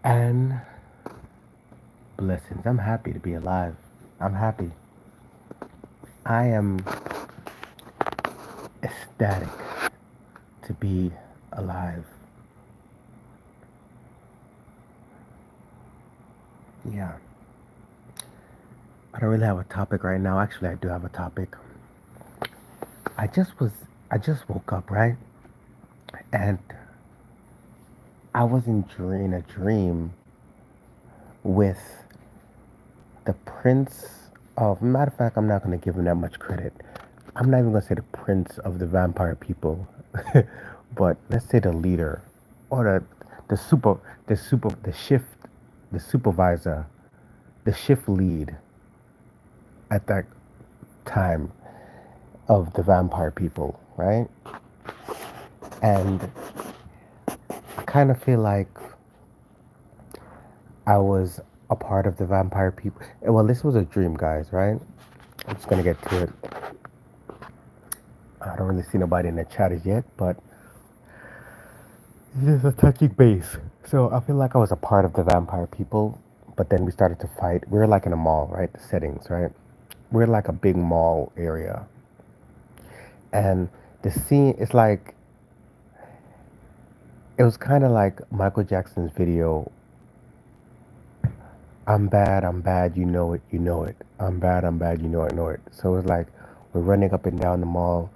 And blessings. I'm happy to be alive. I'm happy. I am ecstatic to be alive. Yeah. I don't really have a topic right now. Actually, I do have a topic. I just was I just woke up, right? And I was in a dream with the prince of, matter of fact, I'm not gonna give him that much credit. I'm not even gonna say the prince of the vampire people, but let's say the leader or the super the shift the supervisor, the shift lead at that time of the vampire people, right? And I kind of feel like I was a part of the vampire people. Well, this was a dream, guys, right? I'm just gonna get to it. I don't really see nobody in the chat as yet, but this is a touching base. So I feel like I was a part of the vampire people, but then we started to fight. We were like in a mall, right? The settings, right? We're like a big mall area, and the scene is like it was kind of like Michael Jackson's video. I'm bad, you know it, you know it. I'm bad, you know it. So it's like we're running up and down the mall,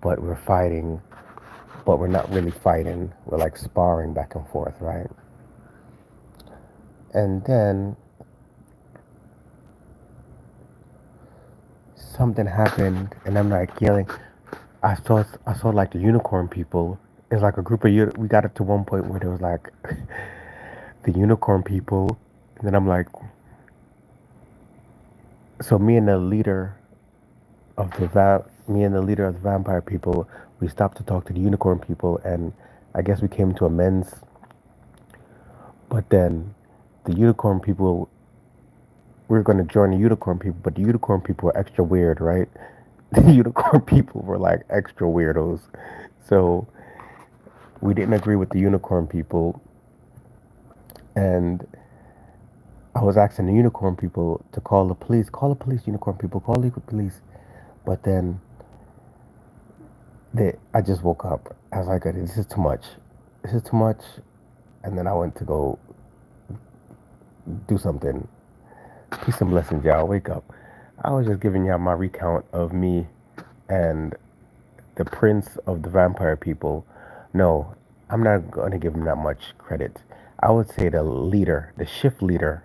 but we're fighting, but we're not really fighting. We're like sparring back and forth, right? And then something happened, and I'm like yelling. I saw like the unicorn people. It's like a group of we got it to one point where there was like the unicorn people, and then I'm like, so me and the leader of the vampire people, we stopped to talk to the unicorn people, and I guess we came to amends. But then the unicorn people, we were going to join the unicorn people, but the unicorn people were extra weird, right? The unicorn people were like extra weirdos. So we didn't agree with the unicorn people, and I was asking the unicorn people to call the police. Call the police, unicorn people. Call the police. But then I just woke up. I was like, this is too much. This is too much. And then I went to go do something. Peace and blessings, y'all. Wake up. I was just giving y'all my recount of me and the prince of the vampire people. No, I'm not going to give him that much credit. I would say the leader, the shift leader,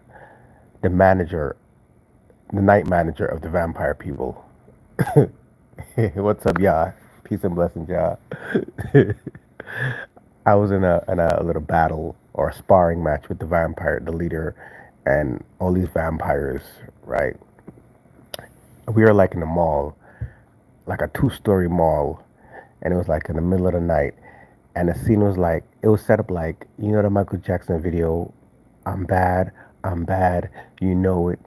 the manager, the night manager of the vampire people. What's up, y'all? Peace and blessings, y'all. I was in a little battle or a sparring match with the vampire, the leader, and all these vampires, right? We were like in a mall, like a two-story mall, and it was like in the middle of the night, and the scene was like it was set up like the Michael Jackson video, I'm bad, you know it.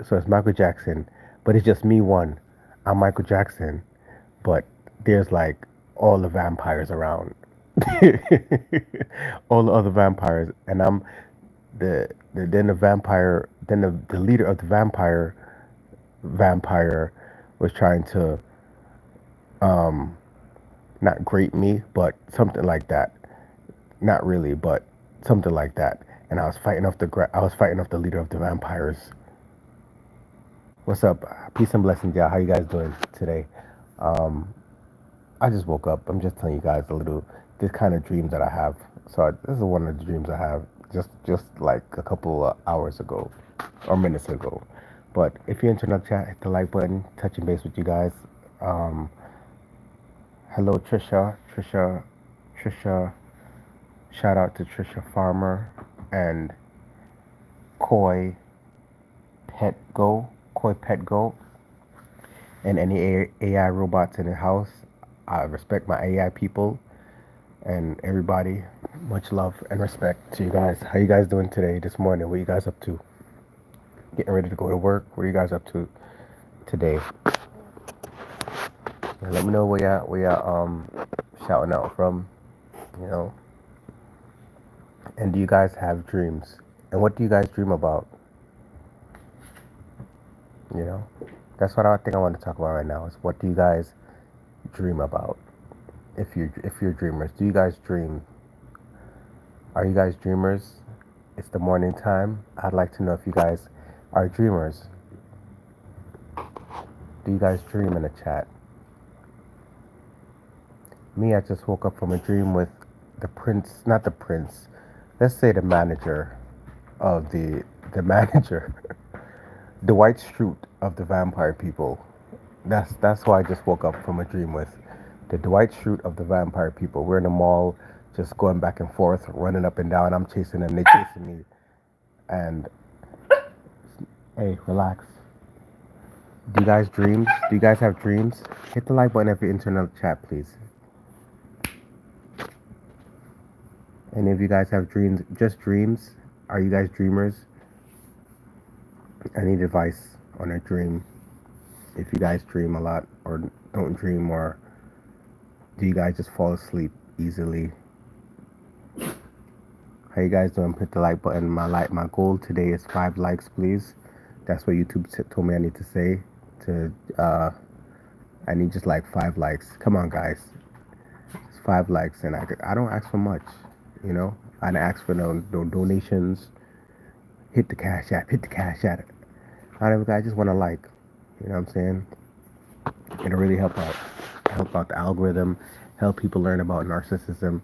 So it's Michael Jackson, but it's just me one. I'm Michael Jackson, but there's like all the vampires around. All the other vampires, and I'm then the vampire, then the leader of the vampire was trying to um not grape me, but something like that. Not really, but something like that. And I was fighting off the leader of the vampires. What's up? Peace and blessings, y'all. How you guys doing today? Um, I just woke up. I'm just telling you guys a little this kind of dreams that I have. So this is one of the dreams I have just like a couple of hours ago or minutes ago. But if you're into the chat, hit the like button. Touching base with you guys. Um, hello, Trisha. Shout out to Trisha Farmer and Koi Koi Pet Go, and any AI robots in the house. I respect my AI people and everybody. Much love and respect to you guys. How you guys doing today, this morning? What you guys up to? Getting ready to go to work? What are you guys up to today? And let me know where y'all shouting out from. You know, And do you guys have dreams? And what do you guys dream about? You know, that's what I think I want to talk about right now. Is what do you guys dream about? If you're dreamers, do you guys dream? Are you guys dreamers? It's the morning time. I'd like to know if you guys are dreamers. Do you guys dream in the chat? Me, I just woke up from a dream with the prince, not the prince. Let's say the manager of the manager, the white Schrute of the vampire people. That's who I just woke up from a dream with. The Dwight Schrute of the vampire people. We're in the mall, just going back and forth, running up and down. I'm chasing them, they chasing me. And hey, relax. Do you guys dreams? Do you guys have dreams? Hit the like button if you're into another chat, please. And if you guys have dreams, just dreams, are you guys dreamers? I need advice on a dream. If you guys dream a lot or don't dream, or do you guys just fall asleep easily? How you guys doing? Hit the like button. My goal today is 5 likes, please. That's what YouTube told me I need to say. To I need just like 5 likes. Come on, guys. It's 5 likes, and I don't ask for much. You know, I don't ask for no donations. Hit the cash app. Hit the cash app. I don't. I just want to like. You know what I'm saying? It'll really help out the algorithm, help people learn about narcissism,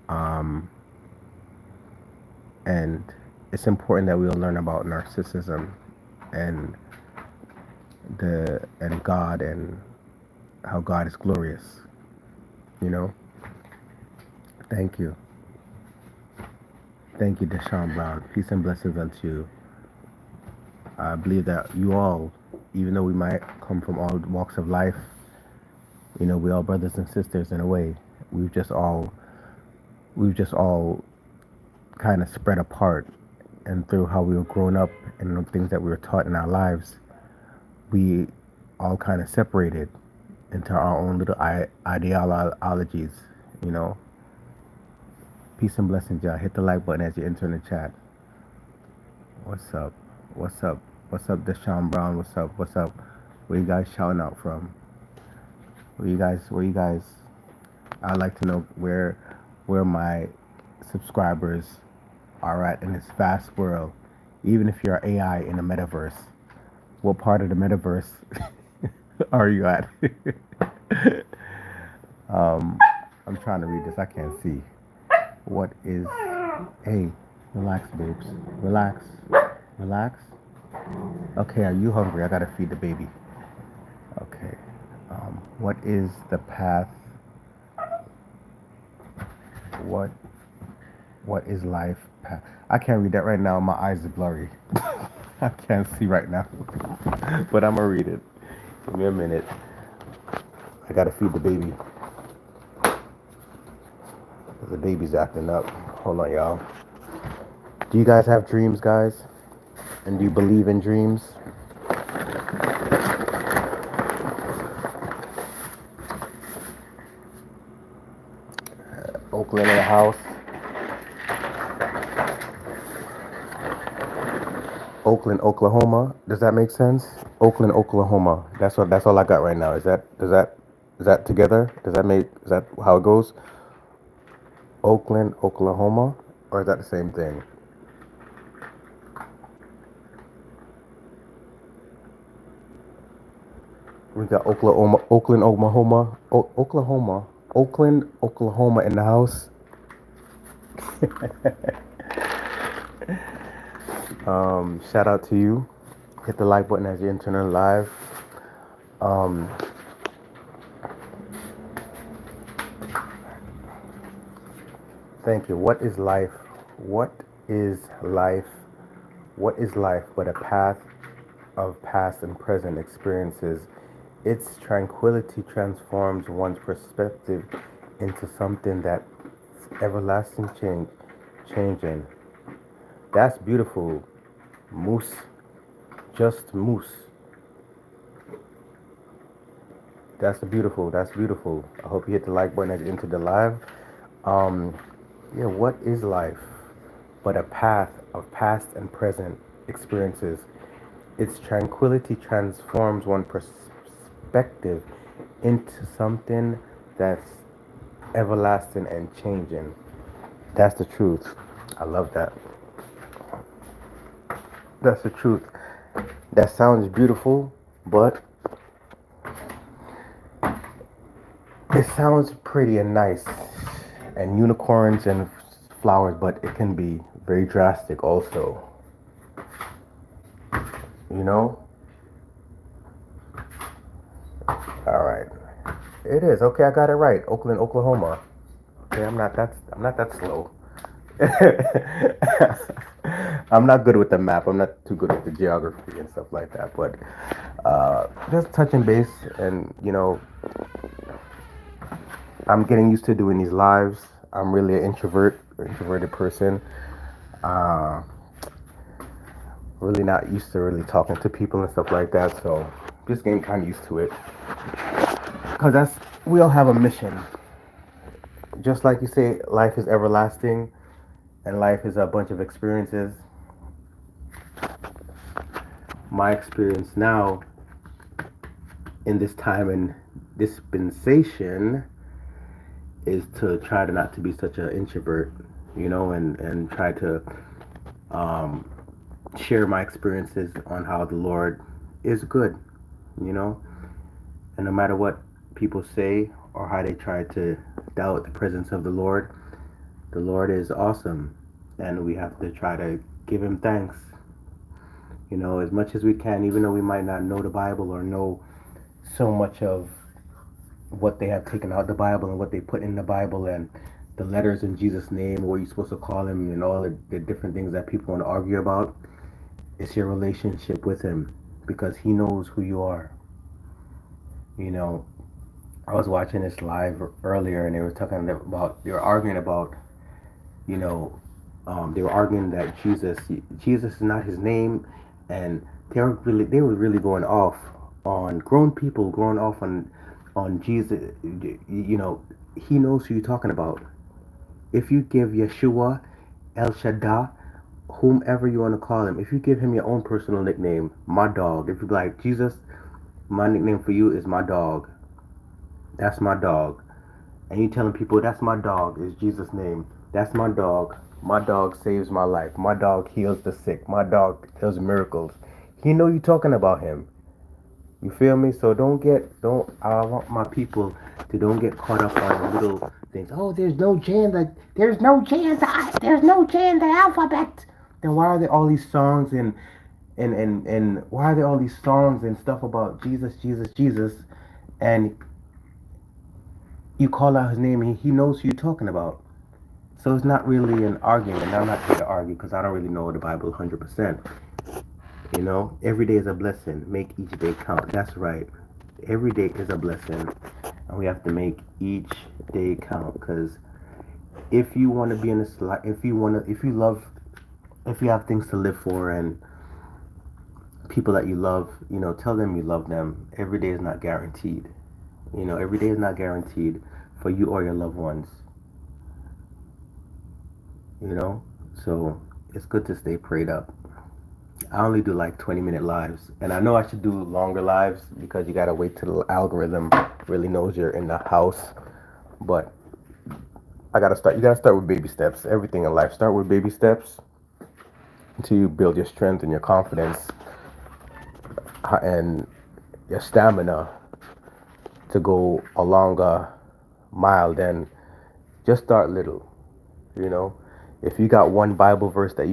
um, and it's important that we'll learn about narcissism and God and how God is glorious. You know. Thank you, Deshaun Brown. Peace and blessings unto you. I believe that you all, even though we might come from all walks of life, we all brothers and sisters in a way. We've just all we've just all kind of spread apart, and through how we were grown up and the things that we were taught in our lives, we all kind of separated into our own little ideologies. You know, peace and blessings, y'all. Hit the like button as you enter in the chat. What's up? What's up? What's up, Deshaun Brown? What's up? What's up? Where you guys shouting out from? Where you guys? I'd like to know where my subscribers are at in this vast world. Even if you're AI in the metaverse, what part of the metaverse are you at? um, I'm trying to read this. I can't see. What is? Hey, relax, babes. Relax. Relax. Okay, are you hungry? I gotta feed the baby. Okay. What is the path? What What is life path? I can't read that right now. My eyes are blurry. I can't see right now. But I'm gonna read it. Give me a minute. I gotta feed the baby. The baby's acting up. Hold on, y'all. Do you guys have dreams, guys? And do you believe in dreams? Oakland in the house. Oakland, Oklahoma. Does that make sense? Oakland, Oklahoma. That's all I got right now. Is that together? Is that how it goes? Oakland, Oklahoma, or is that the same thing? We got Oakland, Oklahoma in the house. Shout out to you. Hit the like button as you enter in live. Um, Thank you. What is life? What is life? What is life but a path of past and present experiences? Its tranquility transforms one's perspective into something that's everlasting changing. That's beautiful. Moose. Just moose. That's beautiful. That's beautiful. I hope you hit the like button as you enter the live. Um, yeah, what is life? but a path of past and present experiences. Its tranquility transforms one perspective into something that's everlasting and changing. That's the truth. I love that. That's the truth. That sounds beautiful, but it sounds pretty and nice, and unicorns and flowers, but it can be very drastic also. You know? All right. It is. Okay, I got it right. Oakland, Oklahoma. Okay, I'm not that slow. I'm not good with the map. I'm not too good with the geography and stuff like that. But just touching base, and I'm getting used to doing these lives. I'm really an introverted person. Uh, really not used to really talking to people and stuff like that. So just getting kind of used to it. Cause we all have a mission. Just like you say, life is everlasting, and life is a bunch of experiences. My experience now in this time and dispensation is to try to not to be such an introvert, and try to um, share my experiences on how the Lord is good, you know, and no matter what people say or how they try to doubt the presence of the Lord is awesome, and we have to try to give Him thanks, as much as we can, even though we might not know the Bible or know so much of what they have taken out the Bible and what they put in the Bible and the letters in Jesus' name, what you're supposed to call Him, and all the different things that people want to argue about. It's your relationship with Him, because He knows who you are. You know, I was watching this live earlier, and they were arguing about, you know, they were arguing that Jesus is not His name, and they were really going off on grown people, going off on Jesus. He knows who you're talking about. If you give Yeshua, El Shaddai, whomever you want to call Him, if you give Him your own personal nickname, my dog, if you be like, Jesus, my nickname for you is my dog. That's my dog. And you telling people that's my dog is Jesus' name. That's my dog. My dog saves my life. My dog heals the sick. My dog does miracles. He know you talking about Him. You feel me? So I want my people to don't get caught up on the little things. Oh, there's no J in the alphabet. Then why are there all these songs and why are there all these songs and stuff about Jesus, Jesus, Jesus, and you call out His name and He knows who you're talking about. So it's not really an argument. And I'm not here to argue because I don't really know the Bible 100%. Every day is a blessing. Make each day count. That's right. Every day is a blessing, and we have to make each day count. Because if you want to be in this life, if you have things to live for and people that you love, tell them you love them. Every day is not guaranteed. Every day is not guaranteed for you or your loved ones. So it's good to stay prayed up. I only do like 20-minute lives, and I know I should do longer lives because you gotta wait till the algorithm really knows you're in the house. But I gotta start. You gotta start with baby steps. Everything in life start with baby steps until you build your strength and your confidence and your stamina to go a longer mile. Then just start little. If you got one Bible verse that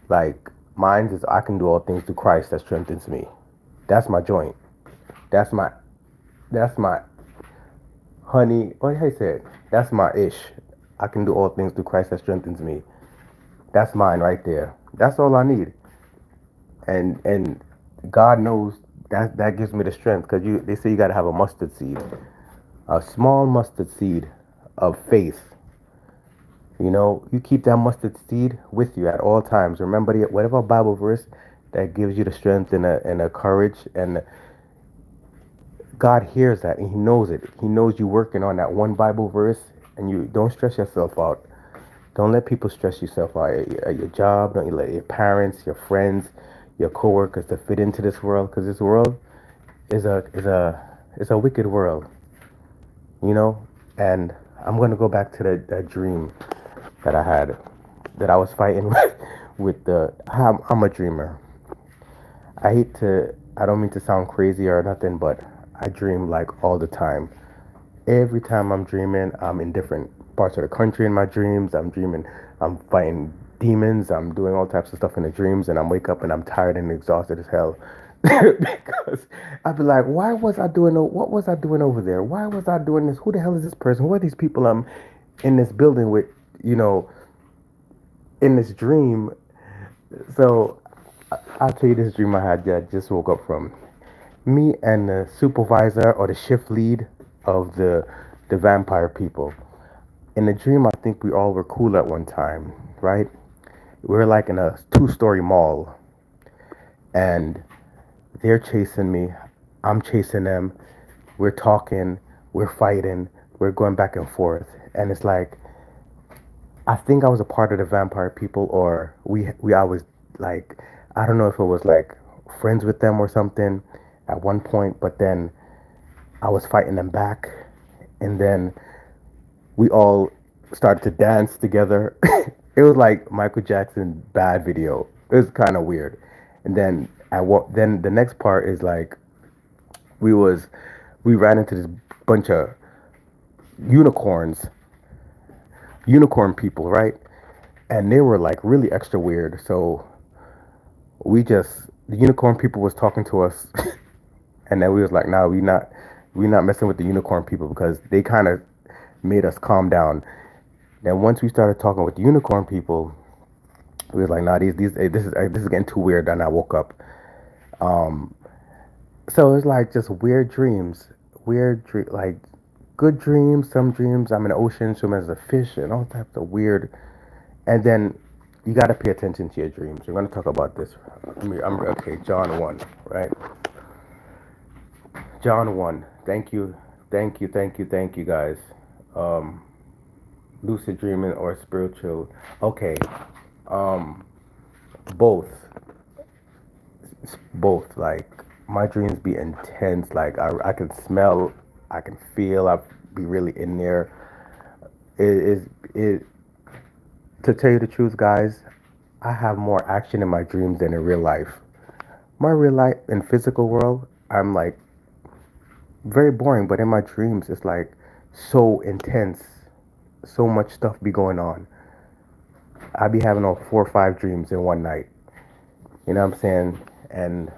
like mine is, I can do all things through Christ that strengthens me. That's my joint. That's my that's my honey. What I said? That's my ish. I can do all things through Christ that strengthens me. That's mine right there. That's all I need. And God knows that gives me the strength, because they say you gotta have a mustard seed, a small mustard seed of faith. You keep that mustard seed with you at all times. Remember, whatever Bible verse that gives you the strength and the courage, and God hears that and He knows it. He knows you working on that one Bible verse, and you don't stress yourself out. Don't let people stress yourself out at your job. Don't you let your parents, your friends, your coworkers to fit into this world, because this world is a wicked world, you know. And I'm gonna go back to that dream that I had, that I was fighting with the. I'm a dreamer. I don't mean to sound crazy or nothing, but I dream like all the time. Every time I'm dreaming, I'm in different parts of the country in my dreams. I'm dreaming, I'm fighting demons. I'm doing all types of stuff in the dreams, and I wake up and I'm tired and exhausted as hell. Because I'd be like, why was I doing? What was I doing over there? Why was I doing this? Who the hell is this person? Who are these people I'm in this building with? You know, in this dream. So I'll tell you this dream I had that I just woke up from. Me and the supervisor or the shift lead of the vampire people. In the dream, I think we all were cool at one time, right? We were like in a two-story mall, and they're chasing me. I'm chasing them. We're talking. We're fighting. We're going back and forth, and it's like I think I was a part of the vampire people, or we I was like I don't know if it was like friends with them or something at one point, but then I was fighting them back, and then we all started to dance together. It was like Michael Jackson bad video. It was kind of weird. And then then the next part is like we was we ran into this bunch of unicorns, unicorn people, right? And they were like really extra weird. So the unicorn people was talking to us, and then we was like, nah, we not messing with the unicorn people, because they kind of made us calm down. Then once we started talking with the unicorn people, we was like, nah, this is getting too weird. And I woke up. Um, so it's like just weird dreams, like good dreams. Some dreams I'm in the ocean swimming as a fish and all types of weird. And then you got to pay attention to your dreams. We're gonna talk about this. I'm okay. John 1, right? John 1. Thank you, thank you, guys. Um, Lucid dreaming or spiritual. Okay. Um, both, both. Like my dreams be intense. Like I can smell, I can feel. I be really in there. It is it. To tell you the truth, guys, I have more action in my dreams than in real life. My real life and physical world, I'm like very boring. But in my dreams, it's like so intense. So much stuff be going on. I be having all 4 or 5 dreams in one night. You know what I'm saying? And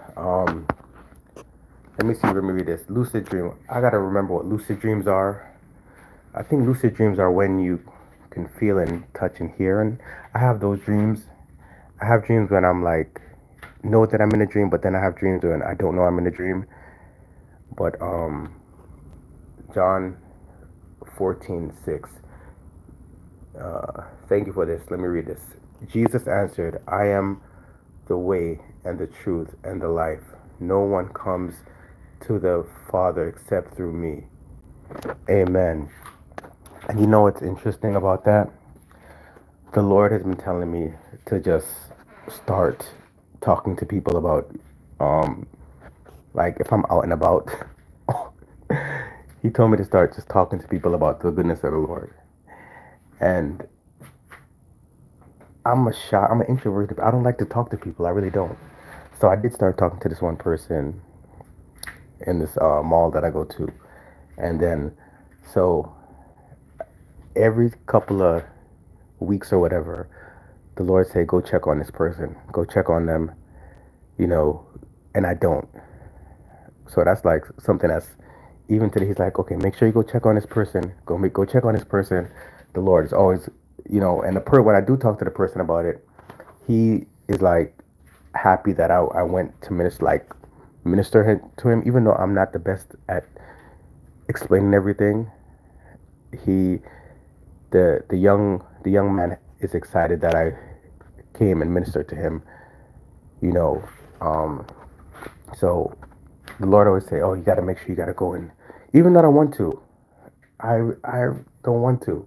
let me see. Let me read this. Lucid dream. I gotta remember what lucid dreams are. I think lucid dreams are when you can feel and touch and hear. And I have those dreams. I have dreams when I'm like know that I'm in a dream, but then I have dreams when I don't know I'm in a dream. But John 14:6. Thank you for this. Let me read this. Jesus answered, I am the way and the truth and the life. No one comes to the Father except through me. Amen. And you know what's interesting about that? The Lord has been telling me to just start talking to people about, um, like if I'm out and about, He told me to start just talking to people about the goodness of the Lord. And I'm an introvert. I don't like to talk to people. I really don't. So I did start talking to this one person in this mall that I go to, and then so every couple of weeks or whatever, the Lord say, "Go check on this person. Go check on them." You know, and I don't. So that's like something that's even today. He's like, "Okay, make sure you go check on this person. Go check on this person." The Lord is always, and when I do talk to the person about it, he is like happy that I went to to him, even though I'm not the best at explaining everything. He the young man is excited that I came and ministered to him. You know, um, so the Lord always say, "Oh, you got to make sure you got to go in," even though I want to. I don't want to.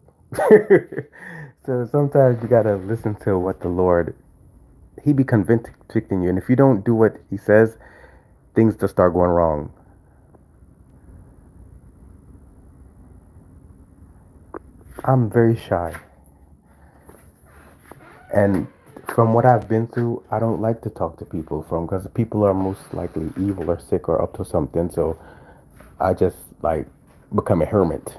So sometimes you gotta listen to what the Lord, He be convicting you, and if you don't do what He says, things just start going wrong. I'm very shy, and from what I've been through, I don't like to talk to people from because people are most likely evil or sick or up to something. So I just like become a hermit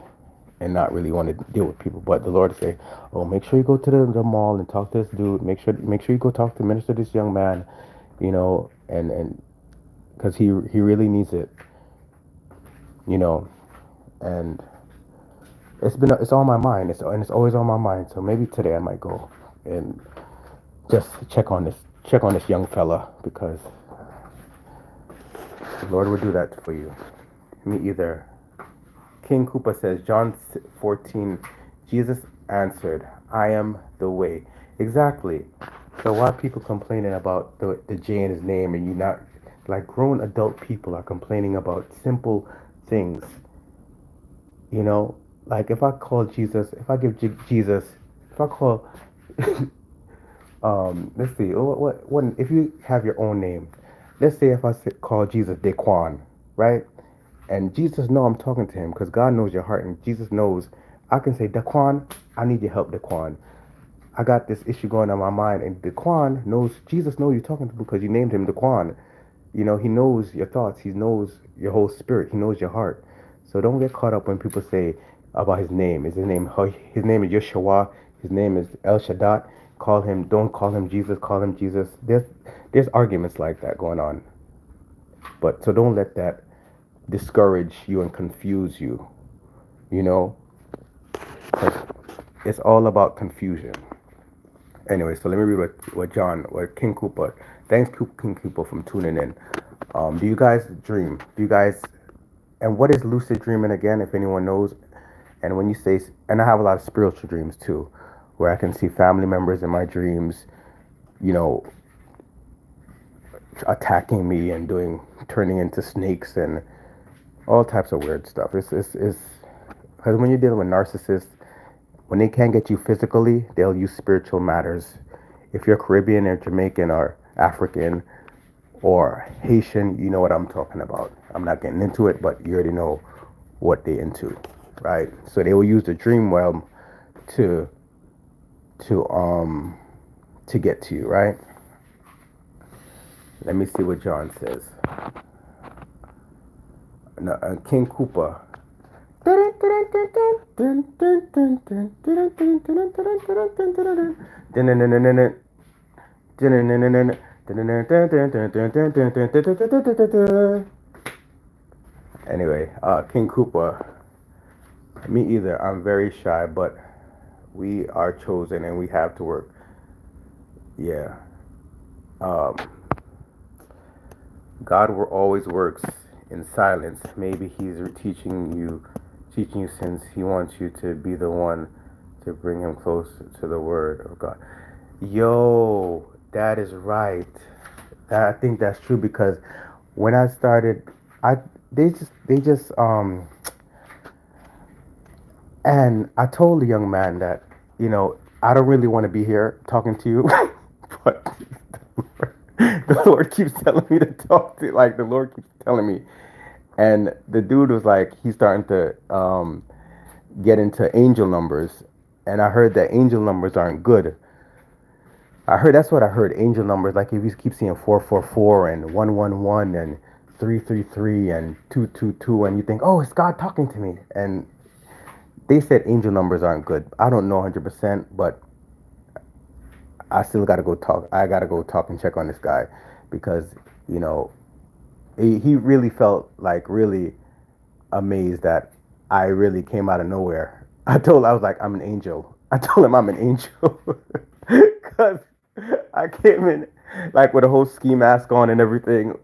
and not really want to deal with people. But the Lord say, "Oh, make sure you go to the mall and talk to this dude. Make sure you go talk to minister to this young man, and because he really needs it, you know." And it's on my mind. It's always on my mind. So maybe today I might go and just check on this young fella because the Lord will do that for you. Me either. King Koopa says, John 14, Jesus answered, I am the way. Exactly. So why are people complaining about the J in his name and you not, like grown adult people are complaining about simple things, you know? Like if I call Jesus, if I give Jesus, if I call, let's see, if you have your own name, let's say if call Jesus Daquan, right? And Jesus know I'm talking to him because God knows your heart, and Jesus knows I can say, Daquan, I need your help, Daquan. I got this issue going on my mind, and Daquan knows Jesus knows you're talking to because you named him Daquan. He knows your thoughts, he knows your whole spirit, he knows your heart. So don't get caught up when people say about his name. His name is Yeshua, his name is El Shaddai. Don't call him Jesus, call him Jesus. There's arguments like that going on. But so don't let that discourage you and confuse you, you know, 'cause it's all about confusion. Anyway, so let me read what King Koopa, thanks King Koopa from tuning in. Do you guys dream? And what is lucid dreaming again, if anyone knows? And when you say, and I have a lot of spiritual dreams too, where I can see family members in my dreams, you know, attacking me and turning into snakes and all types of weird stuff. It's because when you're dealing with narcissists, when they can't get you physically, they'll use spiritual matters. If you're Caribbean or Jamaican or African or Haitian, you know what I'm talking about. I'm not getting into it, but you already know what they're into, right? So they will use the dream realm to to um to get to you, right? Let me see what John says. No, King Koopa. Anyway, King Koopa, me either. I'm very shy, but we are chosen and we have to work. Yeah. Um, God always works in silence. Maybe He's teaching you since He wants you to be the one to bring Him closer to the Word of God. Yo, that is right. I think that's true because when I started, I they just and I told the young man that I don't really want to be here talking to you, but the Lord keeps telling me to talk to like the Lord keeps telling me, and the dude was like he's starting to get into angel numbers, and I heard that angel numbers aren't good. That's what I heard. Angel numbers, like if you keep seeing 444 and 111 and 333 and 222, and you think, oh, it's God talking to me. And they said angel numbers aren't good. I don't know 100%, but I still got to go talk. I got to go talk and check on this guy because, you know, he really felt like really amazed that I really came out of nowhere. I was like, I'm an angel. I told him I'm an angel because I came in like with a whole ski mask on and everything.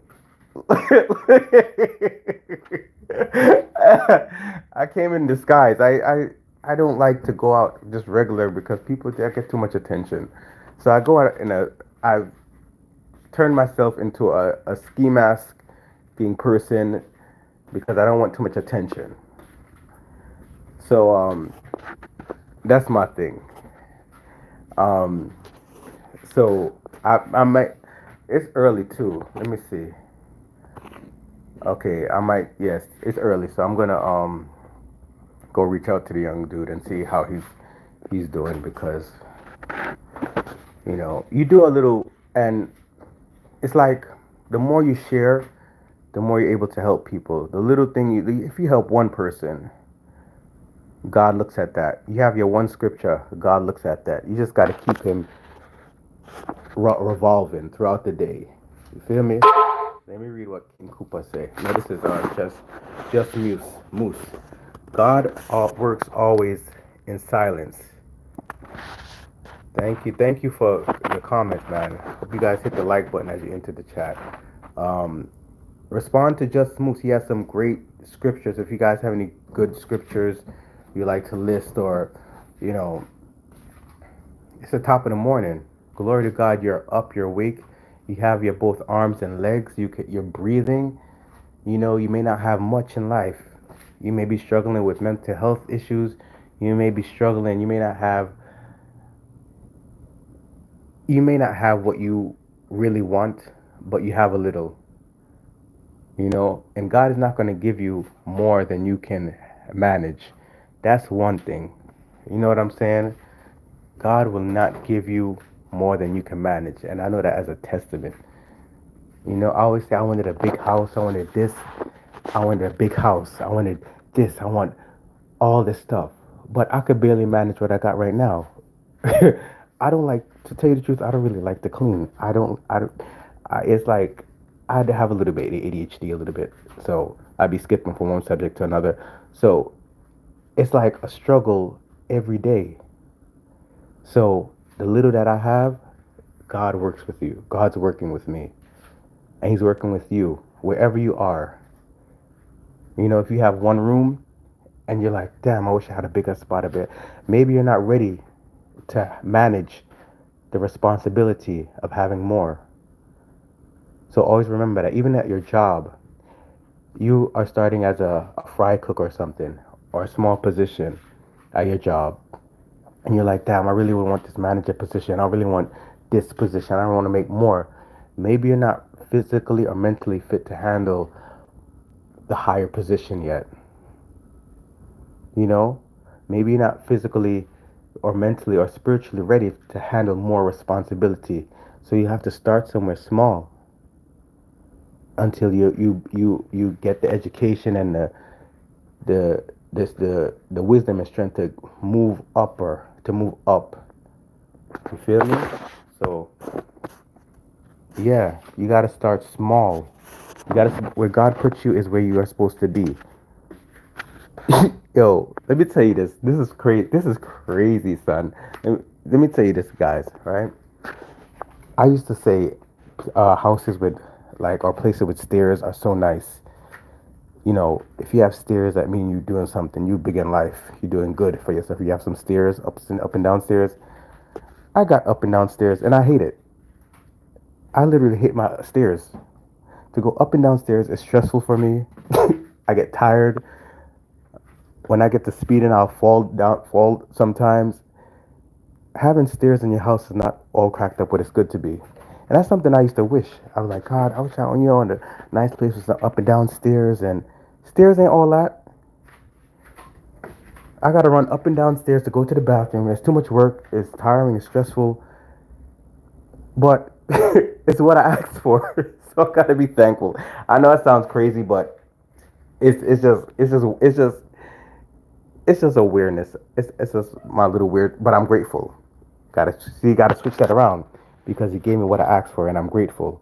I came in disguise. I don't like to go out just regular because people get too much attention. So I go out I turn myself into a ski mask being person because I don't want too much attention. So that's my thing. Um, so I might. It's early too. Let me see. Okay, I might. Yes, it's early, so I'm gonna go reach out to the young dude and see how he's doing because you do a little, and it's like the more you share, the more you're able to help people. The little thing if you help one person, God looks at that. You have your one scripture, God looks at that. You just got to keep him revolving throughout the day. You feel me? Let me read what King Koopa say. No, this is just Moose. God works always in silence. Thank you for your comments, man. Hope you guys hit the like button as you enter the chat. Um, Respond to Just Moose. He has some great scriptures. If you guys have any good scriptures you like to list, or you know, it's the top of the morning. Glory to God, you're up, you're awake. You have your both arms and legs. You're breathing. You may not have much in life. You may be struggling with mental health issues. You may be struggling. You may not have what you really want, but you have a little. And God is not going to give you more than you can manage. That's one thing. You know what I'm saying? God will not give you more than you can manage. And I know that as a testament. I always say I wanted a big house, I wanted this, I wanted a big house, I wanted this, I want all this stuff. But I could barely manage what I got right now. I don't like to tell you the truth, I don't really like to clean. It's like I have a little bit of ADHD a little bit. So I'd be skipping from one subject to another. So it's like a struggle every day. So the little that I have, God works with you. God's working with me. And he's working with you wherever you are. If you have one room and you're like, damn, I wish I had a bigger spot of it. Maybe you're not ready to manage the responsibility of having more. So always remember that even at your job, you are starting as a fry cook or something, or a small position at your job. And you're like, damn, I really would want this manager position. I really want this position. I want to make more. Maybe you're not physically or mentally fit to handle the higher position yet. You know, maybe you're not physically or mentally or spiritually ready to handle more responsibility. So you have to start somewhere small until you get the education and the wisdom and strength to move up. You feel me? So yeah, you gotta start small. Where God puts you is where you are supposed to be. Yo, let me tell you this. This is crazy. This is crazy, son. Let me tell you this, guys. Right? I used to say, houses with or places with stairs are so nice. If you have stairs, that means you're doing something. You big in life. You're doing good for yourself. You have some stairs, up and down stairs. I got up and down stairs, and I hate it. I literally hate my stairs. To go up and down stairs is stressful for me. I get tired. When I get to speeding, I'll fall sometimes. Having stairs in your house is not all cracked up what it's good to be. And that's something I used to wish. I was like, God, I wish I, in a nice place with some up and down stairs. And stairs ain't all that. I gotta run up and down stairs to go to the bathroom. It's too much work. It's tiring. It's stressful. But it's what I asked for. So I gotta be thankful. I know it sounds crazy, but it's just a weirdness. It's just my little weird, but I'm grateful. Gotta switch that around because he gave me what I asked for, and I'm grateful.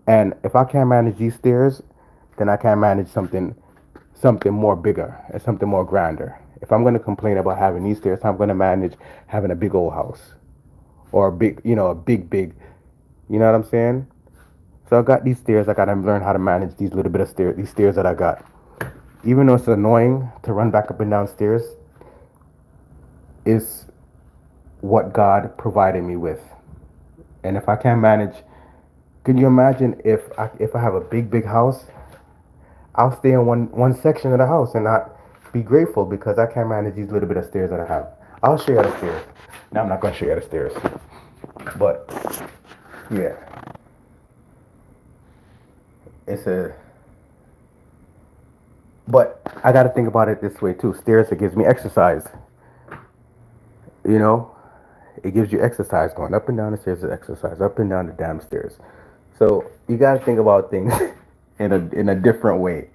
And if I can't manage these stairs, then I can't manage something more bigger and something more grander. If I'm gonna complain about having these stairs, I'm gonna manage having a big old house or a big. You know what I'm saying? So I got these stairs. I gotta learn how to manage these little bit of stairs. These stairs that I got. Even though it's annoying to run back up and down stairs, is what God provided me with. And if I can't manage, can you imagine if I have a big house, I'll stay in one section of the house and not be grateful because I can't manage these little bit of stairs that I have. I'll show you how the stairs. No, I'm not gonna show you how the stairs. But yeah, it's a. But I got to think about it this way too. Stairs, it gives me exercise. You know, it gives you exercise. Going up and down the stairs is exercise. Up and down the damn stairs. So you got to think about things in a different way.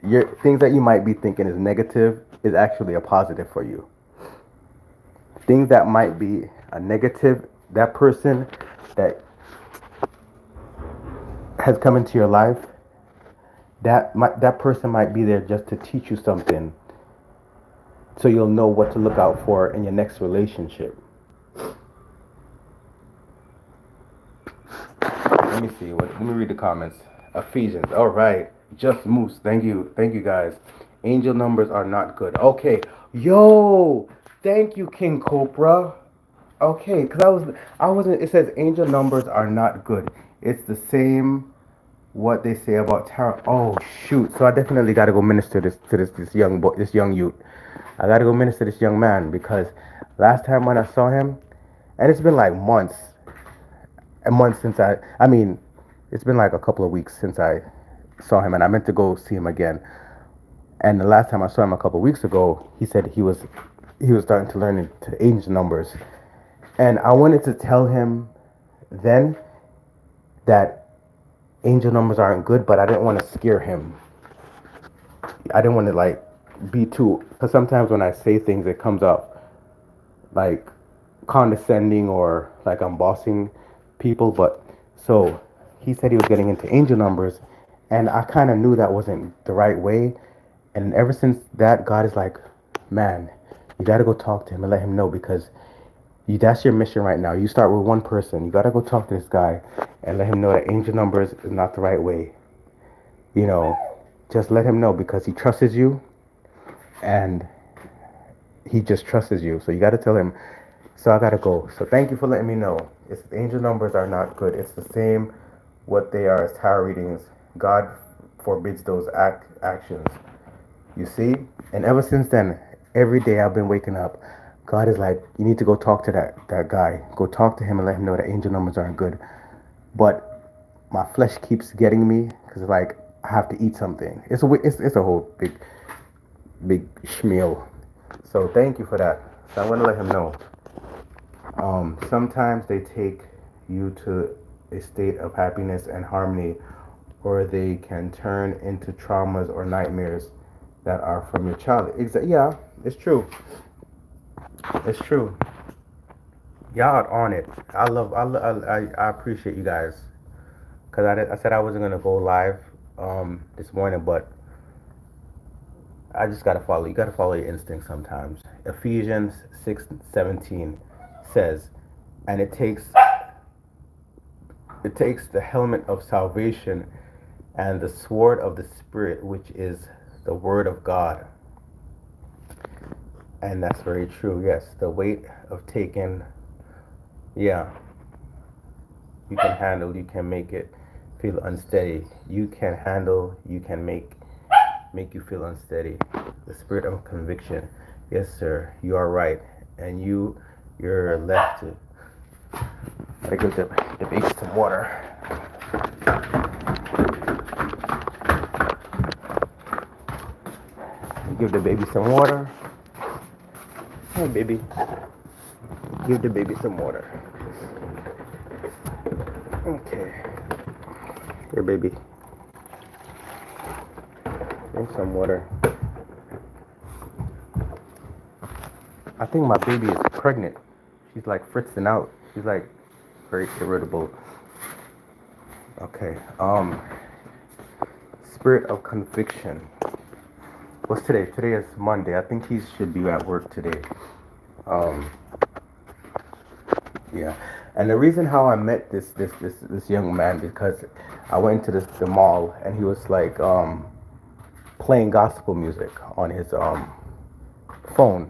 Your things that you might be thinking is negative is actually a positive for you. Things that might be a negative, that person that has come into your life, that person might be there just to teach you something, so you'll know what to look out for in your next relationship. Let me see. Let me read the comments. Ephesians. All right. Just Moose. Thank you. Thank you guys. Angel numbers are not good. Okay. Yo. Thank you, King Cobra. Okay, because I wasn't. It says angel numbers are not good. It's the same what they say about tarot. Oh shoot! So I definitely got to go minister this young boy, this young youth. I got to go minister this young man because last time when I saw him, and it's been like months, a month since I mean, it's been like a couple of weeks since I saw him, and I meant to go see him again. And the last time I saw him a couple of weeks ago, he said he was starting to learn into angel numbers, and I wanted to tell him then that angel numbers aren't good, but I didn't want to scare him. I didn't want to like be too, because sometimes when I say things, it comes up like condescending or like I'm bossing people. But so he said he was getting into angel numbers, and I kind of knew that wasn't the right way. And ever since that, God is like, man, you got to go talk to him and let him know, because that's your mission right now. You start with one person. You got to go talk to this guy and let him know that angel numbers is not the right way. You know, just let him know, because he trusts you, and he just trusts you. So you got to tell him. So I got to go. So thank you for letting me know. It's angel numbers are not good. It's the same what they are as tarot readings. God forbids those actions. You see? And ever since then, every day I've been waking up. God is like, you need to go talk to that guy. Go talk to him and let him know that angel numbers aren't good. But my flesh keeps getting me, because like I have to eat something. It's a whole big schmeal. So thank you for that. So I'm gonna let him know. Sometimes they take you to a state of happiness and harmony, or they can turn into traumas or nightmares that are from your childhood. Yeah, it's true. It's true. Y'all on it. I appreciate you guys, because I said I wasn't gonna go live this morning, but I just gotta follow. You gotta follow your instincts sometimes. Ephesians 6:17 says, and it takes the helmet of salvation and the sword of the Spirit, which is the word of God. And that's very true. Yes, the weight of taking, yeah, you can handle, you can make it feel unsteady. You can handle, you can make you feel unsteady. The spirit of conviction. Yes, sir, you are right. And you're left to, gotta give the baby some water. Give the baby some water. Hey, baby. Give the baby some water. Okay. Here, baby. Drink some water. I think my baby is pregnant. She's like fritzing out. She's like very irritable. Okay. Spirit of conviction. What's today? Today is Monday. I think he should be at work today. Um, yeah. And the reason how I met this young man, because I went to the mall, and he was like playing gospel music on his phone,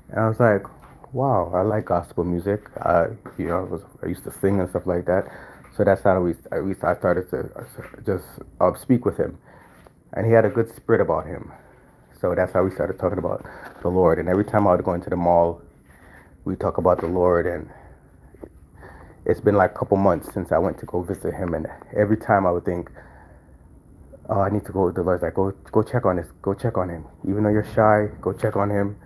and I was like, wow, I like gospel music. I used to sing and stuff like that. So that's how I started to just speak with him, and he had a good spirit about him. So that's how we started talking about the Lord. And every time I would go into the mall, we talk about the Lord. And it's been like a couple months since I went to go visit him. And every time I would think, oh, I need to go. The Lord's like, go check on this. Go check on him. Even though you're shy, go check on him.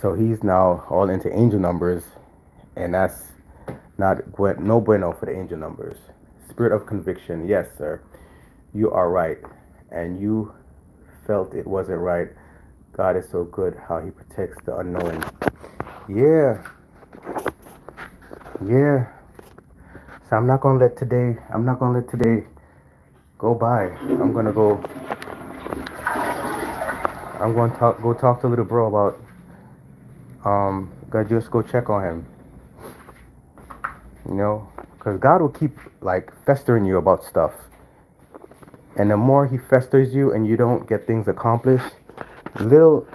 So he's now all into angel numbers, and that's not no bueno for the angel numbers. Spirit of conviction, yes, sir, you are right, and you felt it wasn't right. God is so good how he protects the unknowing. Yeah, yeah. So I'm not gonna let today go by. I'm going to go talk to little bro about, gotta just go check on him, you know, because God will keep like festering you about stuff. And the more he festers you and you don't get things accomplished, little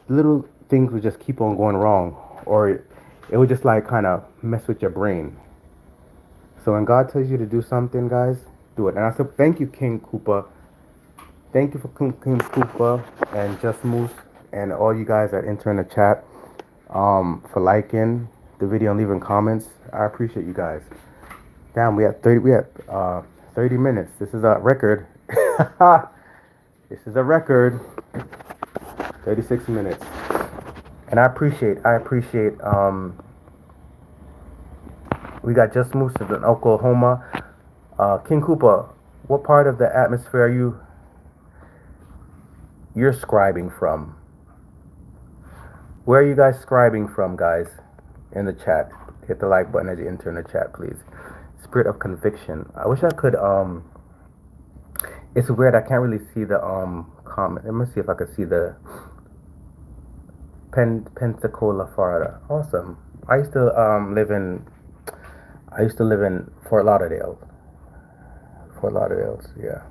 little things will just keep on going wrong, or it will just like kind of mess with your brain. So when God tells you to do something, guys, do it. And I said, thank you, King Koopa. Thank you for King Koopa and Just Moose and all you guys that enter in the chat, for liking the video and leaving comments. I appreciate you guys. Damn, we had 30 minutes. This is a record. This is a record. 36 minutes. And I appreciate we got Just Moose in Oklahoma. King Koopa, what part of the atmosphere are you're scribing from? Where are you guys scribing from, guys? In the chat. Hit the like button as you enter in the chat, please. Spirit of conviction. I wish I could it's weird, I can't really see the comment. Let me see if I can see the Pensacola, Florida. Awesome. I used to live in Fort Lauderdale. Fort Lauderdale's, yeah.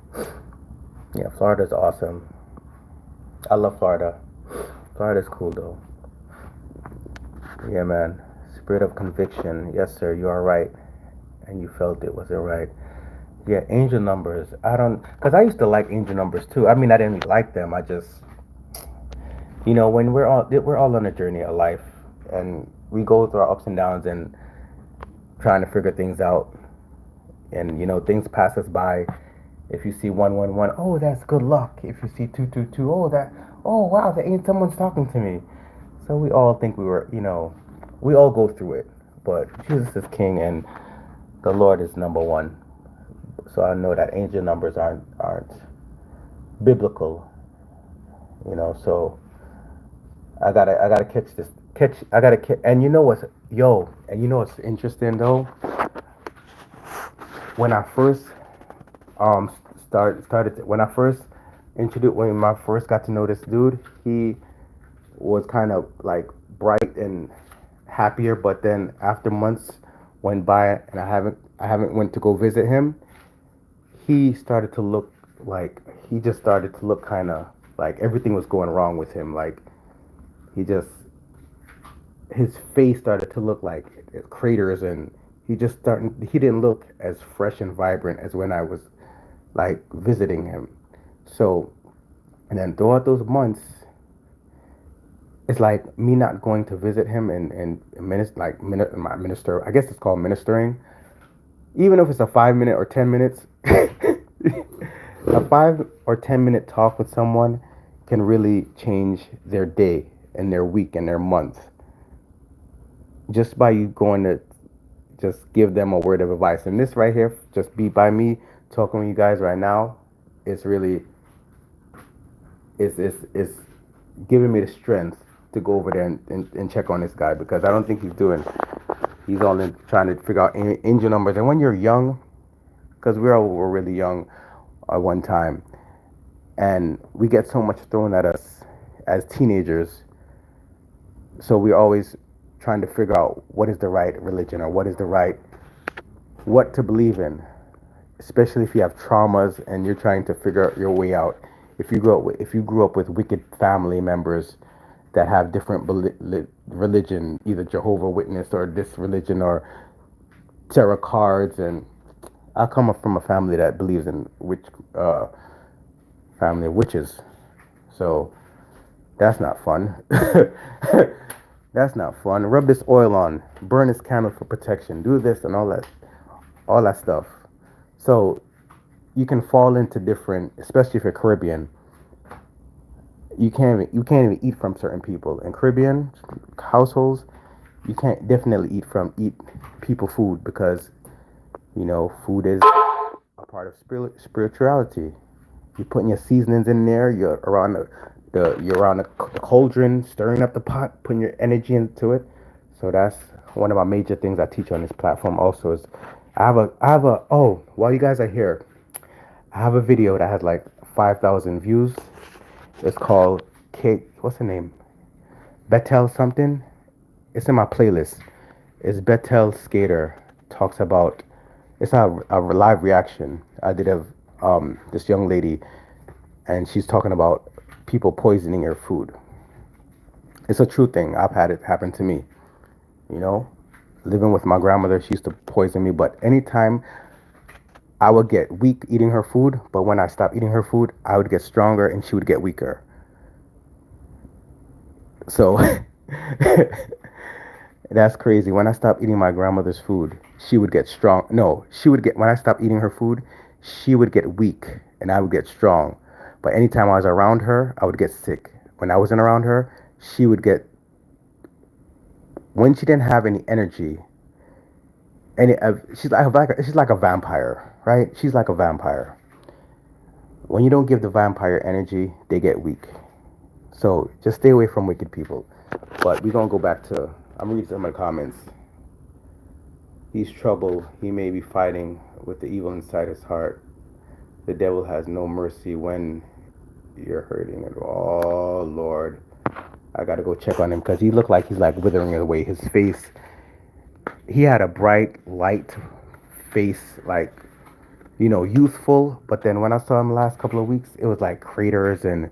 Yeah, Florida's awesome. I love Florida. Florida's cool though. Yeah, man. Spirit of conviction. Yes, sir, you are right. And you felt it wasn't right. Yeah, angel numbers. Because I used to like angel numbers too. I mean, I didn't really like them. I just, when we're all on a journey of life, and we go through our ups and downs and trying to figure things out, and things pass us by. If you see 111, oh, that's good luck. If you see 222, oh wow, that ain't someone's talking to me. So we all think we all go through it, but Jesus is king and the Lord is number one. So I know that angel numbers aren't biblical, so I gotta catch, and what's interesting though, when I first started when I first when I first got to know this dude, he was kind of like bright and happier, but then after months went by and I haven't went to go visit him, he started to look like he just started to look kind of like everything was going wrong with him. Like his face started to look like craters, and he didn't look as fresh and vibrant as when I was like visiting him. So, and then throughout those months, it's like me not going to visit him and minister. I guess it's called ministering. Even if it's a 5 minute or 10 minutes, a 5 or 10 minute talk with someone can really change their day and their week and their month. Just by you going to just give them a word of advice. And this right here, just be by me talking with you guys right now, it's really it's giving me the strength to go over there and check on this guy, because I don't think he's all in trying to figure out angel numbers. And when you're young, because we all were really young at one time, and we get so much thrown at us as teenagers, so we're always trying to figure out what is the right religion or what to believe in, especially if you have traumas and you're trying to figure your way out. If you grew up with wicked family members that have different religion, either Jehovah Witness or this religion or tarot cards, and I come up from a family that believes in family of witches. So That's not fun. That's not fun. Rub this oil on. Burn this candle for protection. Do this and all that stuff. So you can fall into different, especially if you're Caribbean. You can't even eat from certain people in Caribbean households. You can't definitely eat people food because food is a part of spirituality. You're putting your seasonings in there. You're around the cauldron, stirring up the pot, putting your energy into it. So that's one of my major things I teach on this platform. Also, is I have a oh, while you guys are here, I have a video that has like 5,000 views. It's called Kate. What's her name? Bethel something. It's in my playlist. It's Bethel Skater talks about. It's a live reaction I did of this young lady, and she's talking about people poisoning her food. It's a true thing. I've had it happen to me. You know, living with my grandmother, she used to poison me. But anytime I would get weak eating her food, but when I stopped eating her food, I would get stronger and she would get weaker. So that's crazy. When I stopped eating my grandmother's food, she would get strong. No, she would get, when I stopped eating her food, she would get weak and I would get strong. But anytime I was around her, I would get sick. When I wasn't around her, she would get, when she didn't have any energy, she's like a vampire, right? She's like a vampire. When you don't give the vampire energy, they get weak. So just stay away from wicked people. But we're gonna go back to, I'm gonna read some of the comments. He's trouble. He may be fighting with the evil inside his heart. The devil has no mercy when you're hurting it. Oh Lord, I gotta go check on him because he looked like he's like withering away. His face, he had a bright, light face, like youthful. But then when I saw him the last couple of weeks, it was like craters, and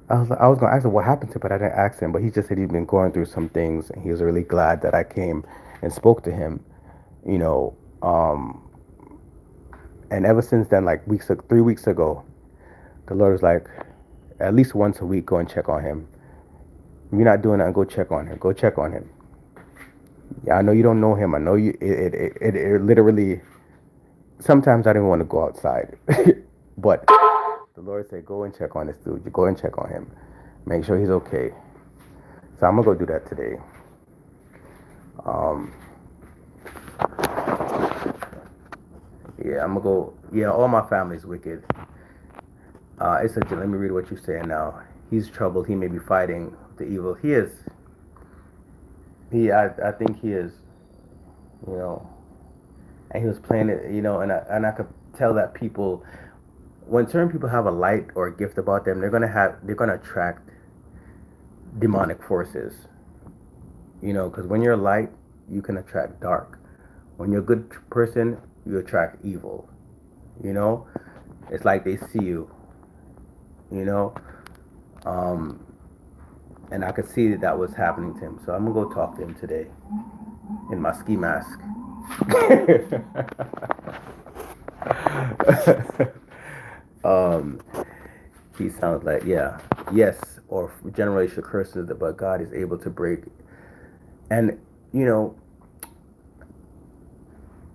I was gonna ask him what happened to him, but I didn't ask him. But he just said he'd been going through some things, and he was really glad that I came and spoke to him. You know, and ever since then, like 3 weeks ago, the Lord was like, at least once a week, go and check on him. If you're not doing that, go check on him. Go check on him. Yeah, I know you don't know him. I know you. It literally. Sometimes I didn't want to go outside, but the Lord said, go and check on this dude. You go and check on him. Make sure he's okay. So I'm gonna go do that today. Um, yeah, I'm gonna go. Yeah, all my family's wicked. It's a. Let me read what you're saying now. He's troubled. He may be fighting the evil. He is. I think he is. You know, and he was playing it. And I could tell that people, when certain people have a light or a gift about them, they're gonna attract demonic forces. Because when you're light, you can attract dark. When you're a good person, you attract evil. You know, it's like they see you. You know, um, and I could see that was happening to him. So I'm gonna go talk to him today in my ski mask. um, he sounds like, yeah, yes, or generational curses, but God is able to break. And you know,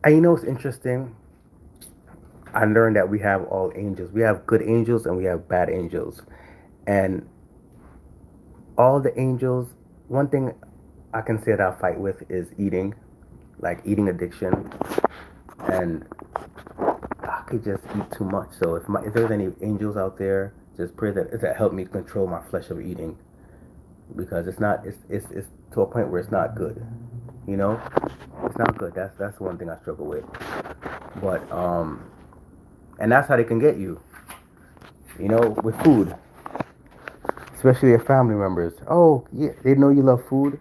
it's interesting. I learned that we have all angels. We have good angels and we have bad angels. And all the angels, one thing I can say that I fight with is eating, like eating addiction. And I could just eat too much. So if there's any angels out there, just pray that help me control my flesh of eating, because it's to a point where it's not good. It's not good. That's one thing I struggle with. But and that's how they can get you. With food, especially your family members. Oh, yeah, they know you love food.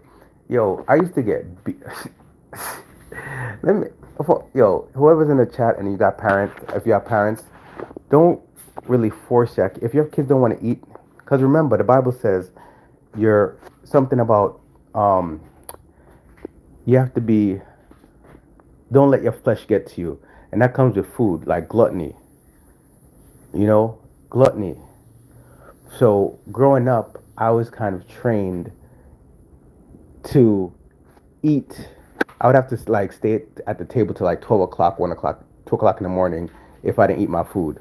Yo, I used to get let me yo, whoever's in the chat and you got parents, if you have parents, don't really force that. If your kids don't want to eat, because remember the Bible says you're something about you have to be, don't let your flesh get to you, and that comes with food, like gluttony. Gluttony. So growing up, I was kind of trained to eat. I would have to like stay at the table till like 12 o'clock, 1 o'clock, 2 o'clock in the morning if I didn't eat my food.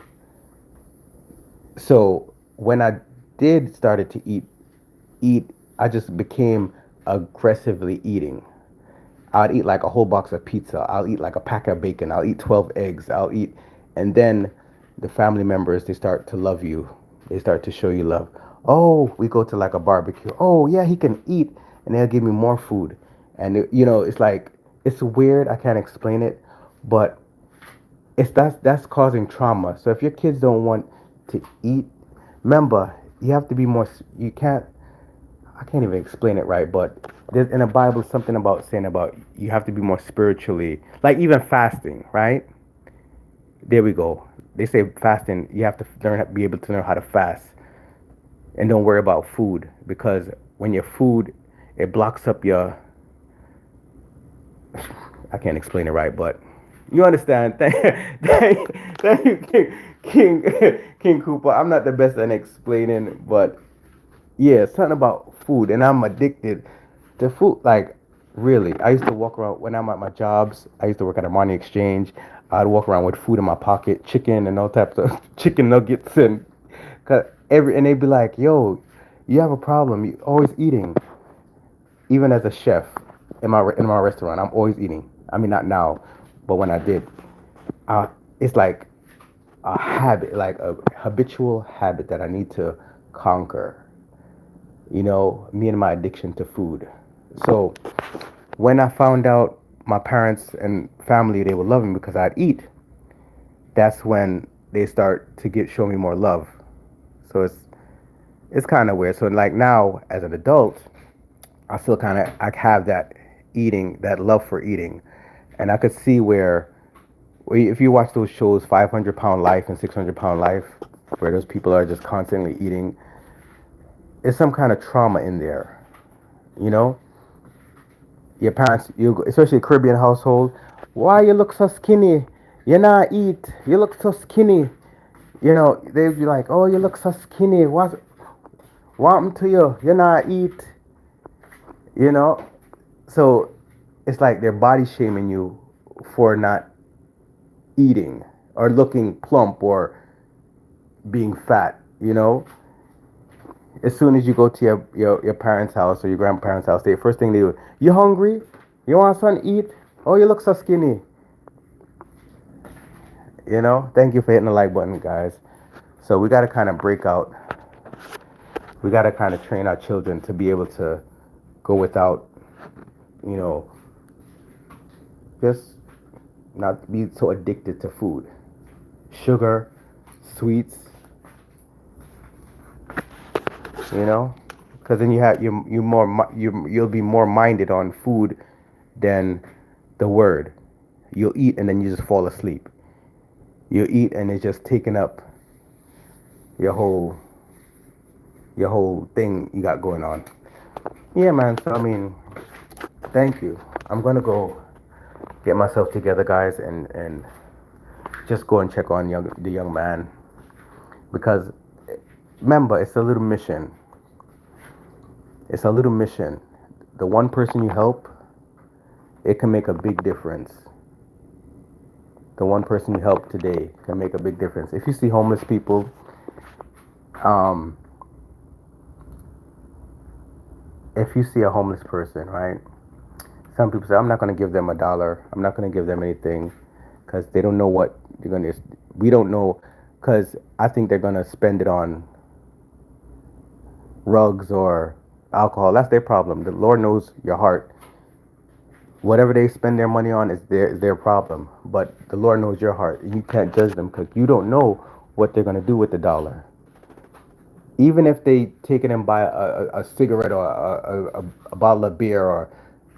So when I did started to eat, I just became aggressively eating. I'd eat like a whole box of pizza. I'll eat like a pack of bacon. I'll eat 12 eggs. I'll eat, and then the family members, they start to love you. They start to show you love. Oh, we go to like a barbecue. Oh, yeah, he can eat, and they'll give me more food. And it's like it's weird. I can't explain it, but it's that's causing trauma. So if your kids don't want to eat, remember you have to be more. You can't. I can't even explain it right, but there's in the Bible something about saying about you have to be more spiritually, like even fasting, right? There we go. They say fasting, you have to be able to learn how to fast and don't worry about food because when your food, it blocks up your. I can't explain it right, but you understand. Thank you, King Cooper. I'm not the best at explaining, but yeah, something about food, and I'm addicted to food. Like, really, I used to walk around when I'm at my jobs. I used to work at a money exchange. I'd walk around with food in my pocket, chicken and all types of chicken nuggets, and and they'd be like, "Yo, you have a problem. You always eating." Even as a chef in my restaurant, I'm always eating. I mean, not now, but when I did, it's like a habit, like a habitual habit that I need to conquer. Me and my addiction to food. So when I found out my parents and family, they would love me because I'd eat, that's when they start to show me more love. So it's kind of weird. So like now as an adult, I still kind of I have that eating, that love for eating, and I could see where if you watch those shows, 500 Pound Life and 600 Pound Life, where those people are just constantly eating, there's some kind of trauma in there. You know, your parents, especially a Caribbean household, why you look so skinny? You not eat. You look so skinny. They'd be like, oh, you look so skinny. What happened to you? You not eat. You know, so it's like they're body shaming you for not eating or looking plump or being fat. As soon as you go to your parents' house or your grandparents' house, the first thing they do, you hungry? You want something to eat? Oh, you look so skinny. Thank you for hitting the like button, guys. So we got to kind of break out. We got to kind of train our children to be able to go without, you know, just not be so addicted to food, sugar, sweets, because then you'll be more minded on food than the word. You'll eat and then you just fall asleep. You'll eat and it's just taking up your whole thing you got going on. Yeah, man. So I mean, thank you. I'm gonna go get myself together, guys, and just go and check on the young man because remember, it's a little mission. It's a little mission. The one person you help, it can make a big difference. The one person you help today can make a big difference. If you see homeless people, um, if you see a homeless person, right? Some people say, I'm not going to give them $1. I'm not going to give them anything because they don't know what they're going to. We don't know because I think they're going to spend it on rugs or alcohol. That's their problem. The Lord knows your heart. Whatever they spend their money on is their problem. But the Lord knows your heart. And you can't judge them because you don't know what they're going to do with the dollar. Even if they take it and buy a cigarette or a bottle of beer, or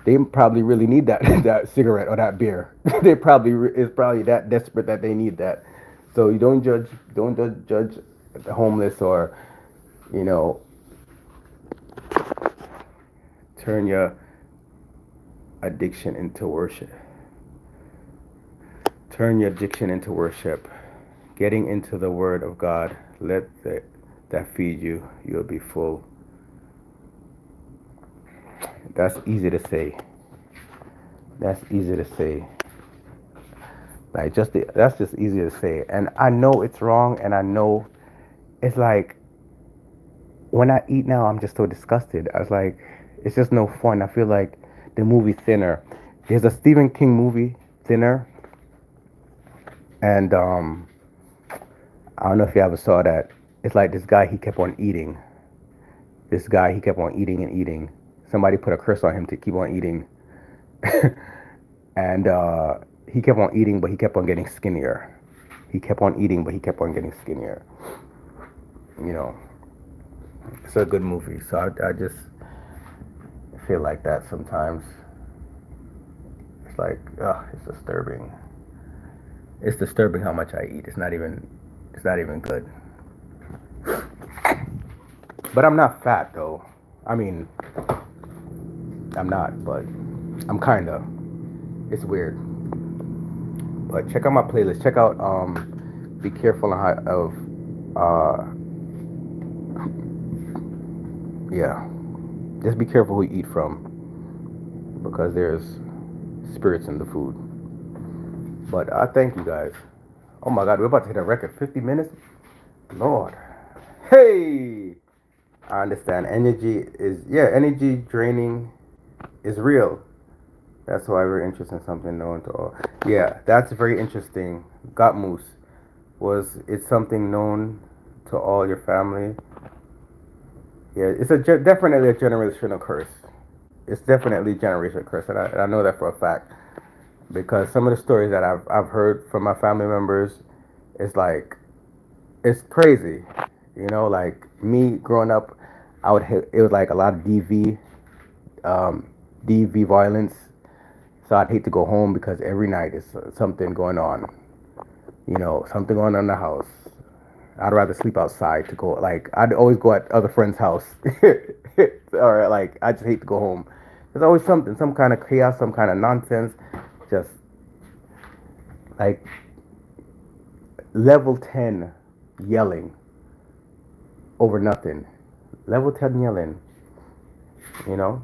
they probably really need that that cigarette or that beer. They probably is probably that desperate that they need that. So you don't judge the homeless or you know turn your addiction into worship. Turn your addiction into worship. Getting into the Word of God. Let that feed you, you'll be full. That's easy to say. That's easy to say. Like that's just easy to say. And I know it's wrong, and I know it's like when I eat now, I'm just so disgusted. I was like, it's just no fun. I feel like the movie Thinner. There's a Stephen King movie, Thinner, and I don't know if you ever saw that. It's like this guy, he kept on eating. This guy, he kept on eating and eating. Somebody put a curse on him to keep on eating. And he kept on eating, but he kept on getting skinnier. He kept on eating, but he kept on getting skinnier. You know, it's a good movie. So I just feel like that sometimes. It's like, it's disturbing. It's disturbing how much I eat. It's not even good. But I'm not fat though. I mean, I'm not, but I'm kinda. It's weird. But check out my playlist. Check out Be Careful of yeah. Just be careful who you eat from because there's spirits in the food. But I thank you guys. Oh my God, we're about to hit a record. 50 minutes? Lord. Hey! I understand. Energy draining is real. That's why we're interested in something known to all. Yeah, that's very interesting. Got moose. Was it something known to all your family? Yeah, it's definitely a generational curse. It's definitely a generational curse, and I know that for a fact because some of the stories that I've heard from my family members, it's like it's crazy. You know, like me growing up, I would hit, it was like a lot of um, DV violence. So I'd hate to go home because every night is something going on. You know, something going on in the house. I'd rather sleep outside to go. Like I'd always go at other friends' house, or like I just hate to go home. There's always something, some kind of chaos, some kind of nonsense. Just like level 10 yelling over nothing. Level 10 yelling. You know.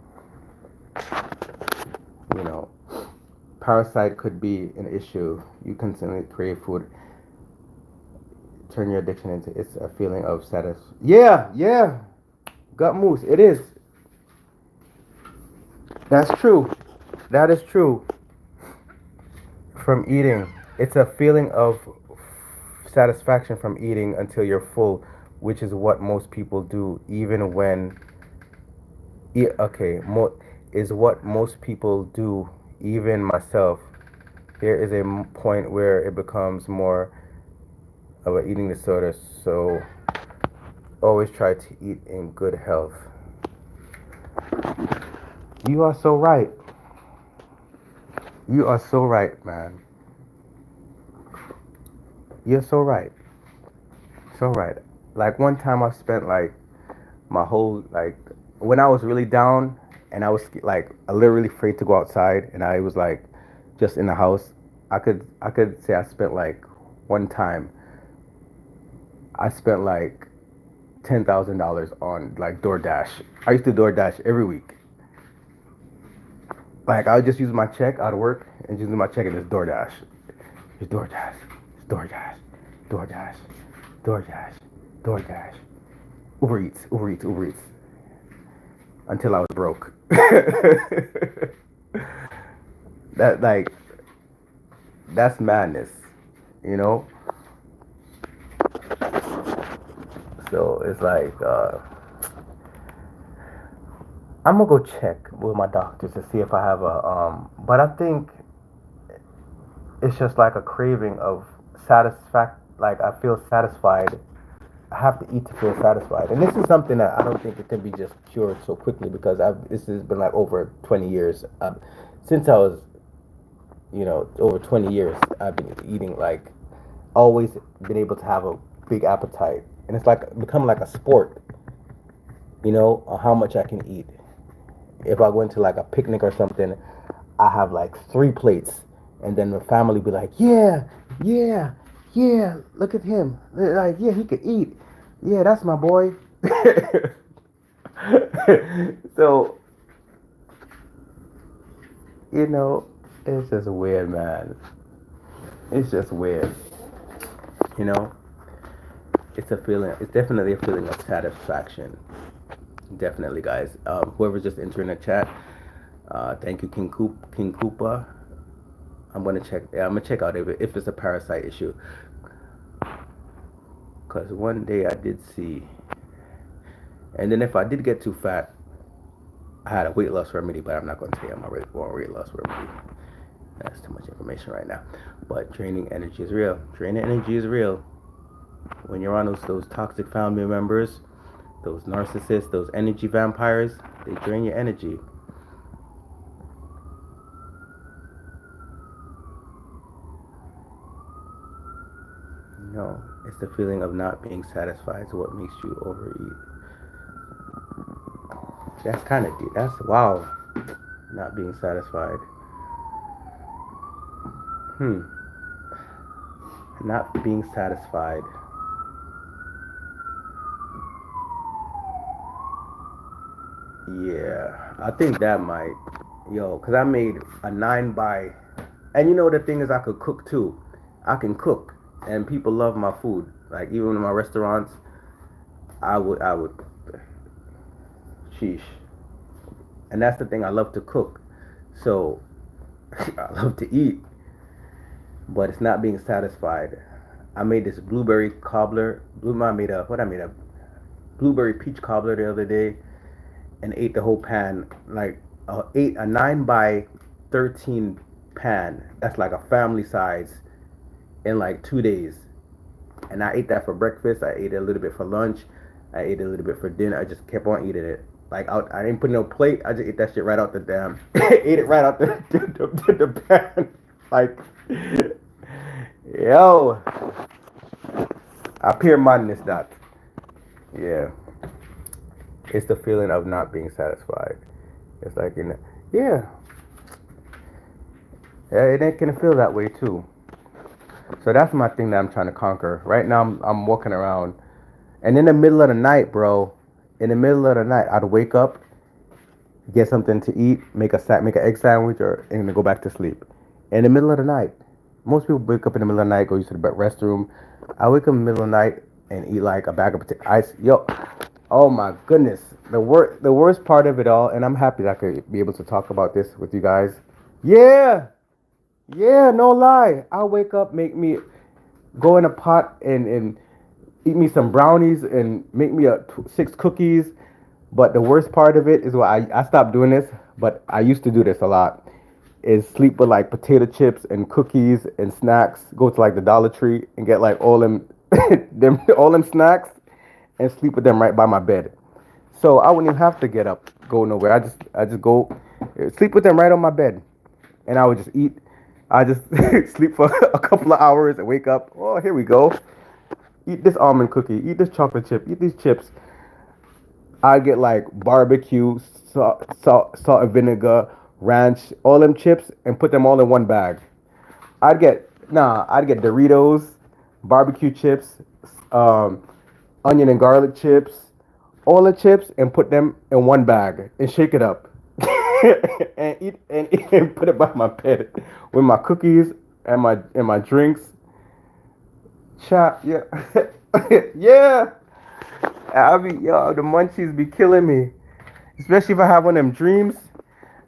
You know. Parasite could be an issue. You constantly crave food. Turn your addiction into it's a feeling of status. Yeah. Gut moose. It is. That's true. That is true. From eating. It's a feeling of satisfaction from eating until you're full, which is what most people do, even when. Okay, is what most people do, even myself. There is a point where it becomes more of an eating disorder, so always try to eat in good health. You are so right. You are so right, man. You're so right. So right. Like one time I spent like my whole like when I was really down and I was like literally afraid to go outside and I was like just in the house. I could say I spent like one time I spent like $10,000 on like DoorDash. I used to DoorDash every week. Like I would just use my check out of work and just use my check and just DoorDash. Just DoorDash. Just DoorDash. DoorDash. DoorDash. DoorDash. Uber Eats. Until I was broke. That like that's madness, you know? So it's like I'm gonna go check with my doctors to see if I have a but I think it's just like a craving of like I feel satisfied. I have to eat to feel satisfied. And this is something that I don't think it can be just cured so quickly because this has been like over 20 years. Since I was, over 20 years, I've been eating like, always been able to have a big appetite. And it's like become like a sport, on how much I can eat. If I go into like a picnic or something, I have like 3 plates. And then the family be like, yeah, look at him. They're like, yeah, he could eat. Yeah, that's my boy. So, you know, it's just weird, man. It's just weird. You know, it's a feeling. It's definitely a feeling of satisfaction. Definitely, guys. Whoever's just entering the chat, thank you, King Koopa. I'm gonna check. Yeah, I'm gonna check out if it's a parasite issue. Cause one day I did see, and then if I did get too fat, I had a weight loss remedy, but I'm not gonna tell you my weight loss remedy. That's too much information right now. But draining energy is real. Draining energy is real. When you're on those toxic family members, those narcissists, those energy vampires, they drain your energy. No, it's the feeling of not being satisfied. So what makes you overeat? That's kind of deep. That's wow. Not being satisfied. Hmm. Not being satisfied. Yeah, I think that might. Yo, cause I made a 9 by, and you know the thing is I could cook too. I can cook, and people love my food. Like even in my restaurants, I would, sheesh. And that's the thing. I love to cook, so I love to eat, but it's not being satisfied. I made this blueberry cobbler. I made a what I made a blueberry peach cobbler the other day, and ate the whole pan. Like ate a 9 by 13 pan. That's like a family size in like 2 days. And I ate that for breakfast. I ate it a little bit for lunch. I ate it a little bit for dinner. I just kept on eating it. Like I didn't put no plate. I just ate that shit right out the damn. Ate it right out the pan. Like, yo, appear madness that. Yeah, it's the feeling of not being satisfied. It's like yeah, yeah, it can feel that way too. So that's my thing that I'm trying to conquer. Right now, I'm walking around, and in the middle of the night, bro, in the middle of the night, I'd wake up, get something to eat, make an egg sandwich, and then go back to sleep. In the middle of the night, most people wake up in the middle of the night, go use the restroom. I wake up in the middle of the night and eat like a bag of potato ice. Yo, oh my goodness, the worst part of it all, and I'm happy that I could be able to talk about this with you guys. Yeah, yeah, no lie. I'll wake up, make me go in a pot and eat me some brownies and make me 6 cookies. But the worst part of it is what I stopped doing this, but I used to do this a lot. Is sleep with like potato chips and cookies and snacks. Go to like the Dollar Tree and get like all them, all them snacks, and sleep with them right by my bed. So I wouldn't even have to get up, go nowhere. I just go sleep with them right on my bed, and I would just eat. I just sleep for a couple of hours and wake up. Oh, here we go. Eat this almond cookie. Eat this chocolate chip. Eat these chips. I get like barbecue, salt and vinegar, ranch, all them chips, and put them all in one bag. I'd get Doritos, barbecue chips, um, onion and garlic chips, all the chips, and put them in one bag and shake it up, and put it by my bed with my cookies and my drinks. Chat, yeah, yeah. Yo, the munchies be killing me, especially if I have one of them dreams,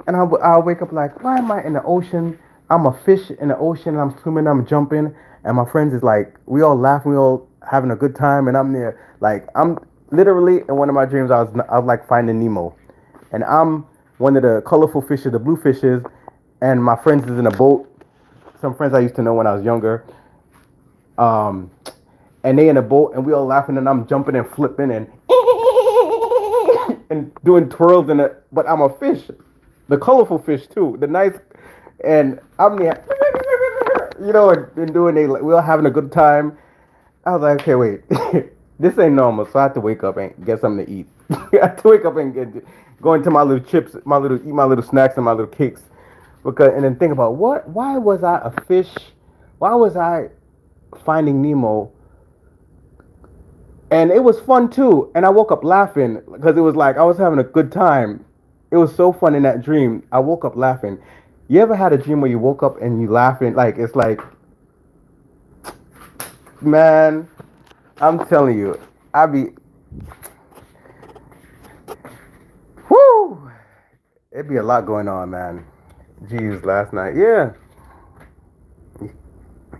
and I'll wake up like, why am I in the ocean? I'm a fish in the ocean. I'm swimming. I'm jumping, and my friends is like, we all laughing, we all having a good time, and I'm there like I'm literally in one of my dreams. I was like finding Nemo, and I'm one of the colorful fishes, the blue fishes, and my friends is in a boat. Some friends I used to know when I was younger. Um, and they in a boat and we all laughing and I'm jumping and flipping and and doing twirls in it. But I'm a fish, the colorful fish too, the nice, and I'm there, and doing we all having a good time. I was like, okay, wait, this ain't normal. So I had to wake up and get something to eat. I had to wake up and go into my little chips, eat my little snacks and my little cakes, and then think about why was I a fish? Why was I finding Nemo And it was fun too. And I woke up laughing because it was like I was having a good time. It was so fun in that dream. I woke up laughing. You ever had a dream where you woke up and you laughing? Like it's like, man, I'm telling you, I be, whoo, it'd be a lot going on, man. Jeez, last night, yeah,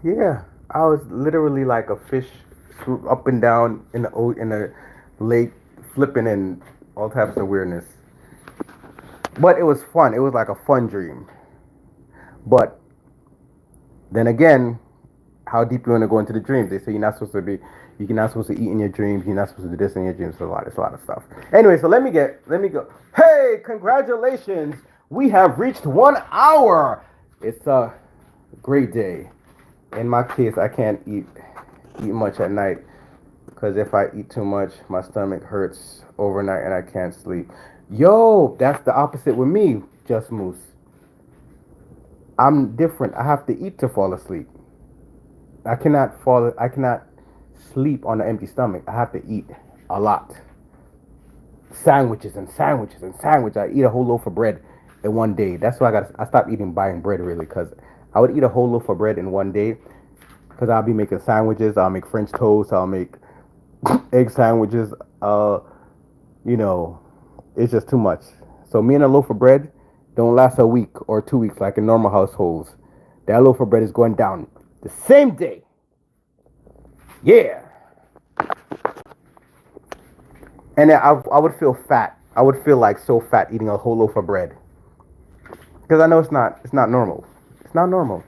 yeah, I was literally like a fish, up and down in the lake, flipping and all types of weirdness. But it was fun. It was like a fun dream. But then again, how deep you want to go into the dreams? They say you're not supposed to be, you're not supposed to eat in your dreams. You're not supposed to do this in your dreams. It's a lot of stuff. Anyway, so let me go. Hey, congratulations! We have reached 1 hour. It's a great day. In my case, I can't eat much at night because if I eat too much, my stomach hurts overnight and I can't sleep. Yo, that's the opposite with me, Just Moose. I'm different. I have to eat to fall asleep. I cannot sleep on an empty stomach. I have to eat a lot. Sandwiches and sandwiches and sandwiches. I eat a whole loaf of bread in one day. That's why I stopped eating buying bread really because I would eat a whole loaf of bread in one day because I'll be making sandwiches. I'll make French toast. I'll make egg sandwiches. You know, it's just too much. So me and a loaf of bread don't last a week or 2 weeks like in normal households. That loaf of bread is going down the same day. Yeah. And I would feel fat. I would feel like so fat eating a whole loaf of bread. Because I know it's not normal. It's not normal.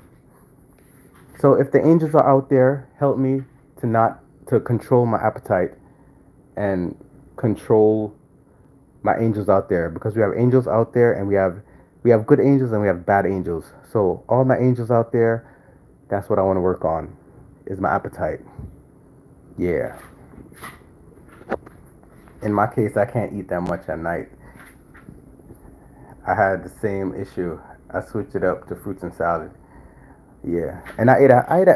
So if the angels are out there, help me to control my appetite and control my angels out there because we have angels out there and we have good angels and we have bad angels. So all my angels out there, that's what I want to work on is my appetite. Yeah. In my case, I can't eat that much at night. I had the same issue. I switched it up to fruits and salad. Yeah, and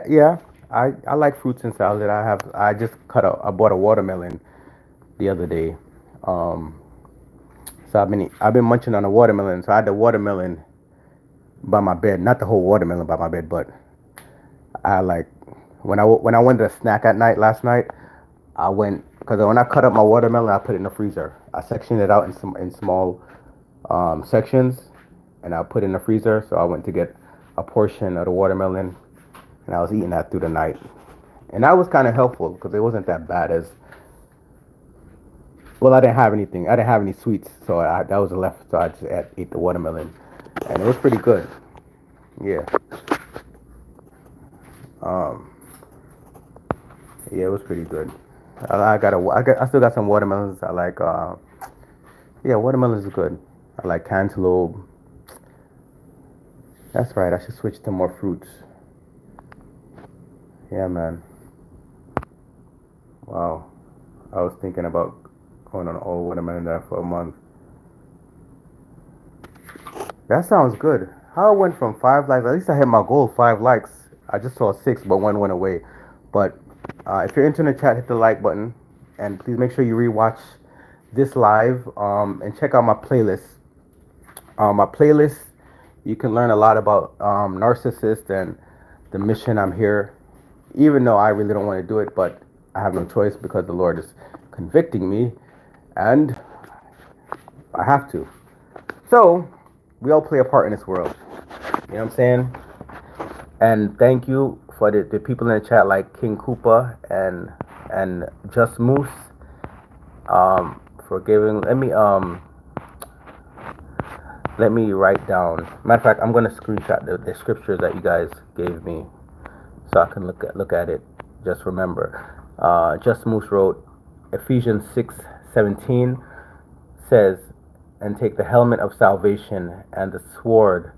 yeah. I like fruits and salad. I just I bought a watermelon the other day. Um, so I've been munching on a watermelon. So I had the watermelon by my bed, not the whole watermelon by my bed, but I like when I wanted a snack at night last night. I went because when I cut up my watermelon, I put it in the freezer. I sectioned it out in small sections, and I put it in the freezer. So I went to get a portion of the watermelon, and I was eating that through the night, and that was kind of helpful because it wasn't that bad as well. I didn't have anything. I didn't have any sweets, so that was left. So I just ate the watermelon, and it was pretty good. Yeah. Um. Yeah, it was pretty good. I still got some watermelons. I like. Yeah, watermelons is good. I like cantaloupe. That's right. I should switch to more fruits. Yeah, man. Wow. I was thinking about going on all watermelon there for a month. That sounds good. How I went from 5 likes, at least I hit my goal, 5 likes. I just saw six, but one went away. But if you're into the chat, hit the like button. And please make sure you rewatch this live and check out my playlist. My playlist, you can learn a lot about narcissists and the mission I'm here. Even though I really don't want to do it, but I have no choice because the Lord is convicting me and I have to. So, we all play a part in this world. You know what I'm saying? And thank you for the people in the chat like King Koopa and Just Moose for giving. Let me write down. Matter of fact, I'm gonna screenshot the scriptures that you guys gave me so I can look at it. Just remember. Just Moose wrote Ephesians 6:17 says, and take the helmet of salvation and the sword.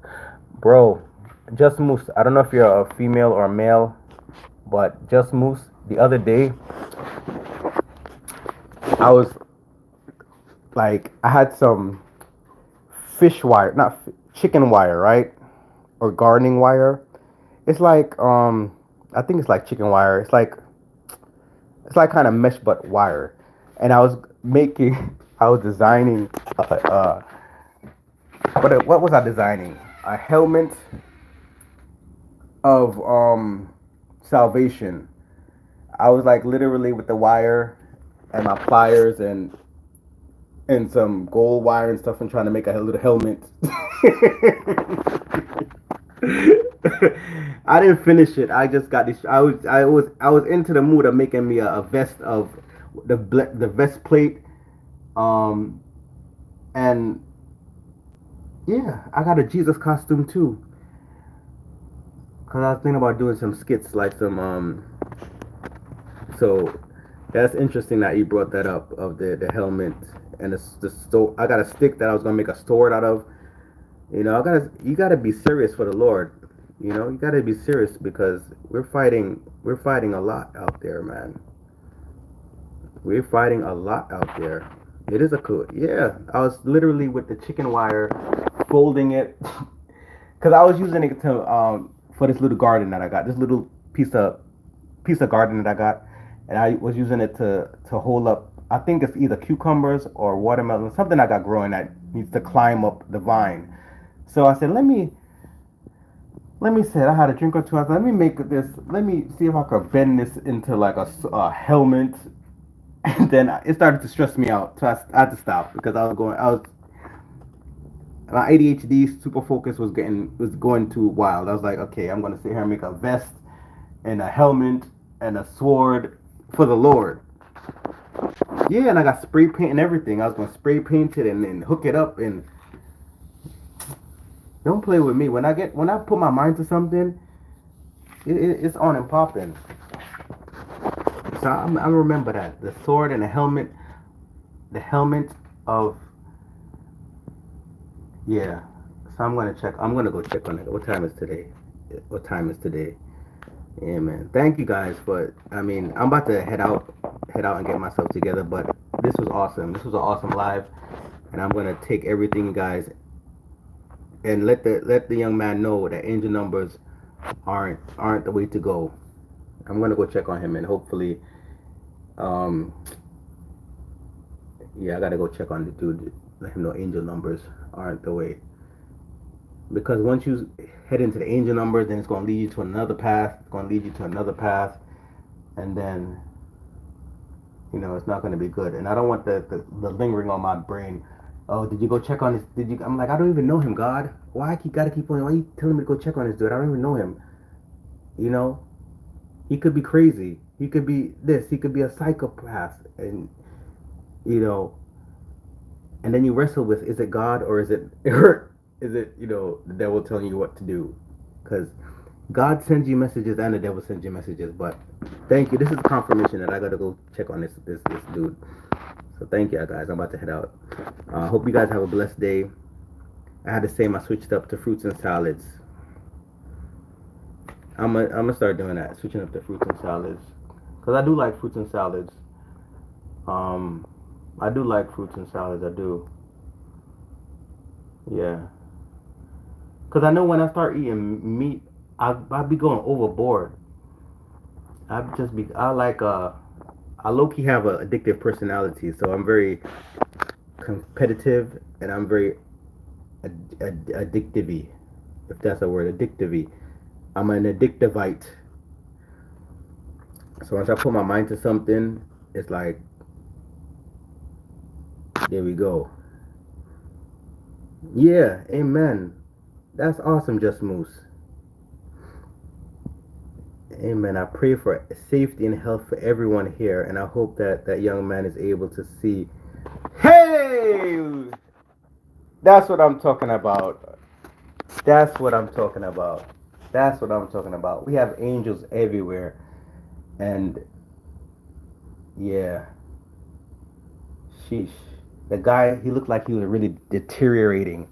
Bro, Just Moose, I don't know if you're a female or a male, but Just Moose, the other day, I was like, I had some fish wire, not chicken wire, right? Or gardening wire. It's like, I think it's like chicken wire. It's like, It's like kind of mesh but wire. And I was making, I was designing, what was I designing? A helmet of salvation. I was like literally with the wire and my pliers and some gold wire and stuff and trying to make a little helmet. I didn't finish it. I just got this. I was into the mood of making me a vest of the vest plate. Um, and yeah, I got a Jesus costume too. Cause I was thinking about doing some skits, like some So that's interesting that you brought that up of the helmet and I got a stick that I was gonna make a sword out of. You gotta be serious for the Lord. You gotta be serious because we're fighting a lot out there, man. We're fighting a lot out there. It is a cool, yeah. I was literally with the chicken wire, folding it, because I was using it to for this little garden that I got. This little piece of garden that I got, and I was using it to hold up. I think it's either cucumbers or watermelon, something I got growing that needs to climb up the vine. So I said, let me say, I had a drink or two. I said, let me make this. Let me see if I could bend this into like a helmet. And then it started to stress me out, so I had to stop because my ADHD super focus was going too wild. I was like, okay, I'm gonna sit here and make a vest and a helmet and a sword for the Lord. Yeah, and I got spray paint and everything. I was gonna spray paint it and then hook it up and don't play with me. When I put my mind to something, it's on and popping. So I remember that the sword and the helmet of yeah. So I'm gonna check. I'm gonna go check on it. What time is today? What time is today? Yeah, man. Thank you guys, but I mean, I'm about to head out and get myself together. But this was awesome. This was an awesome live, and I'm gonna take everything, guys, and let the young man know that angel numbers aren't the way to go. I'm gonna go check on him, and hopefully, um, yeah, I gotta go check on the dude. Let him know angel numbers aren't the way. Because once you head into the angel numbers, then it's gonna lead you to another path. It's gonna lead you to another path, and then it's not gonna be good. And I don't want the lingering on my brain. Oh, did you go check on this? Did you? I'm like, I don't even know him, God. Why I gotta keep on? Why you telling me to go check on this dude? I don't even know him. You know, he could be crazy. He could be this. He could be a psychopath, and you know. And then you wrestle with: is it God or is it is it the devil telling you what to do? Because God sends you messages and the devil sends you messages. But thank you. This is confirmation that I gotta go check on this dude. So thank you, guys. I'm about to head out. Hope you guys have a blessed day. I had to say I switched up to fruits and salads. I'm gonna start doing that, switching up to fruits and salads, cause I do like fruits and salads. I do like fruits and salads. I do. Yeah. Cause I know when I start eating meat, I be going overboard. I like I low key have an addictive personality, so I'm very competitive and I'm very addictive, if that's a word, addictive. I'm an addictivite. So once I put my mind to something, it's like, there we go. Yeah, amen. That's awesome, Just Moose. Amen. I pray for safety and health for everyone here, and I hope that that young man is able to see. Hey, that's what I'm talking about. That's what I'm talking about. That's what I'm talking about. We have angels everywhere, and yeah, sheesh. The guy, he looked like he was really deteriorating,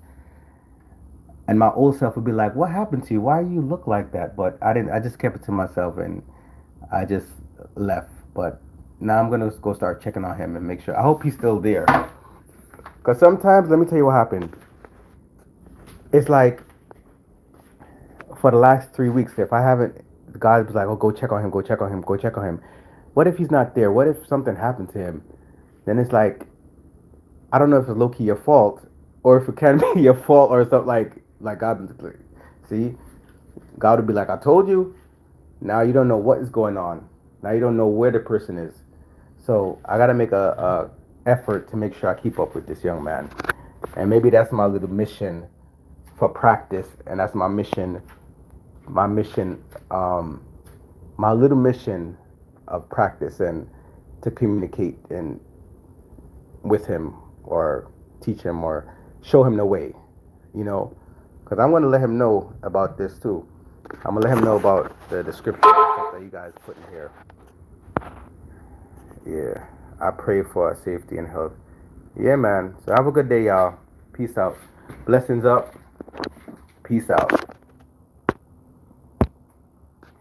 and my old self would be like, "What happened to you? Why you look like that?" But I didn't. I just kept it to myself, and I just left. But now I'm gonna go start checking on him and make sure. I hope he's still there. Cause sometimes, let me tell you what happened. It's like for the last 3 weeks, if I haven't, God was like, "Oh, go check on him. Go check on him. Go check on him." What if he's not there? What if something happened to him? Then it's like, I don't know if it's low key your fault or if it can be your fault or something like God. See, God would be like, I told you. Now you don't know what is going on. Now you don't know where the person is. So I gotta make a effort to make sure I keep up with this young man. And maybe that's my little mission for practice, and that's my mission, um, my little mission of practice and to communicate and with him or teach him or show him the way, you know, because I'm gonna let him know about this too. I'm gonna let him know about the scripture and stuff that you guys put in here. Yeah, I pray for our safety and health. Yeah, man. So have a good day, y'all. Peace out. Blessings up. Peace out.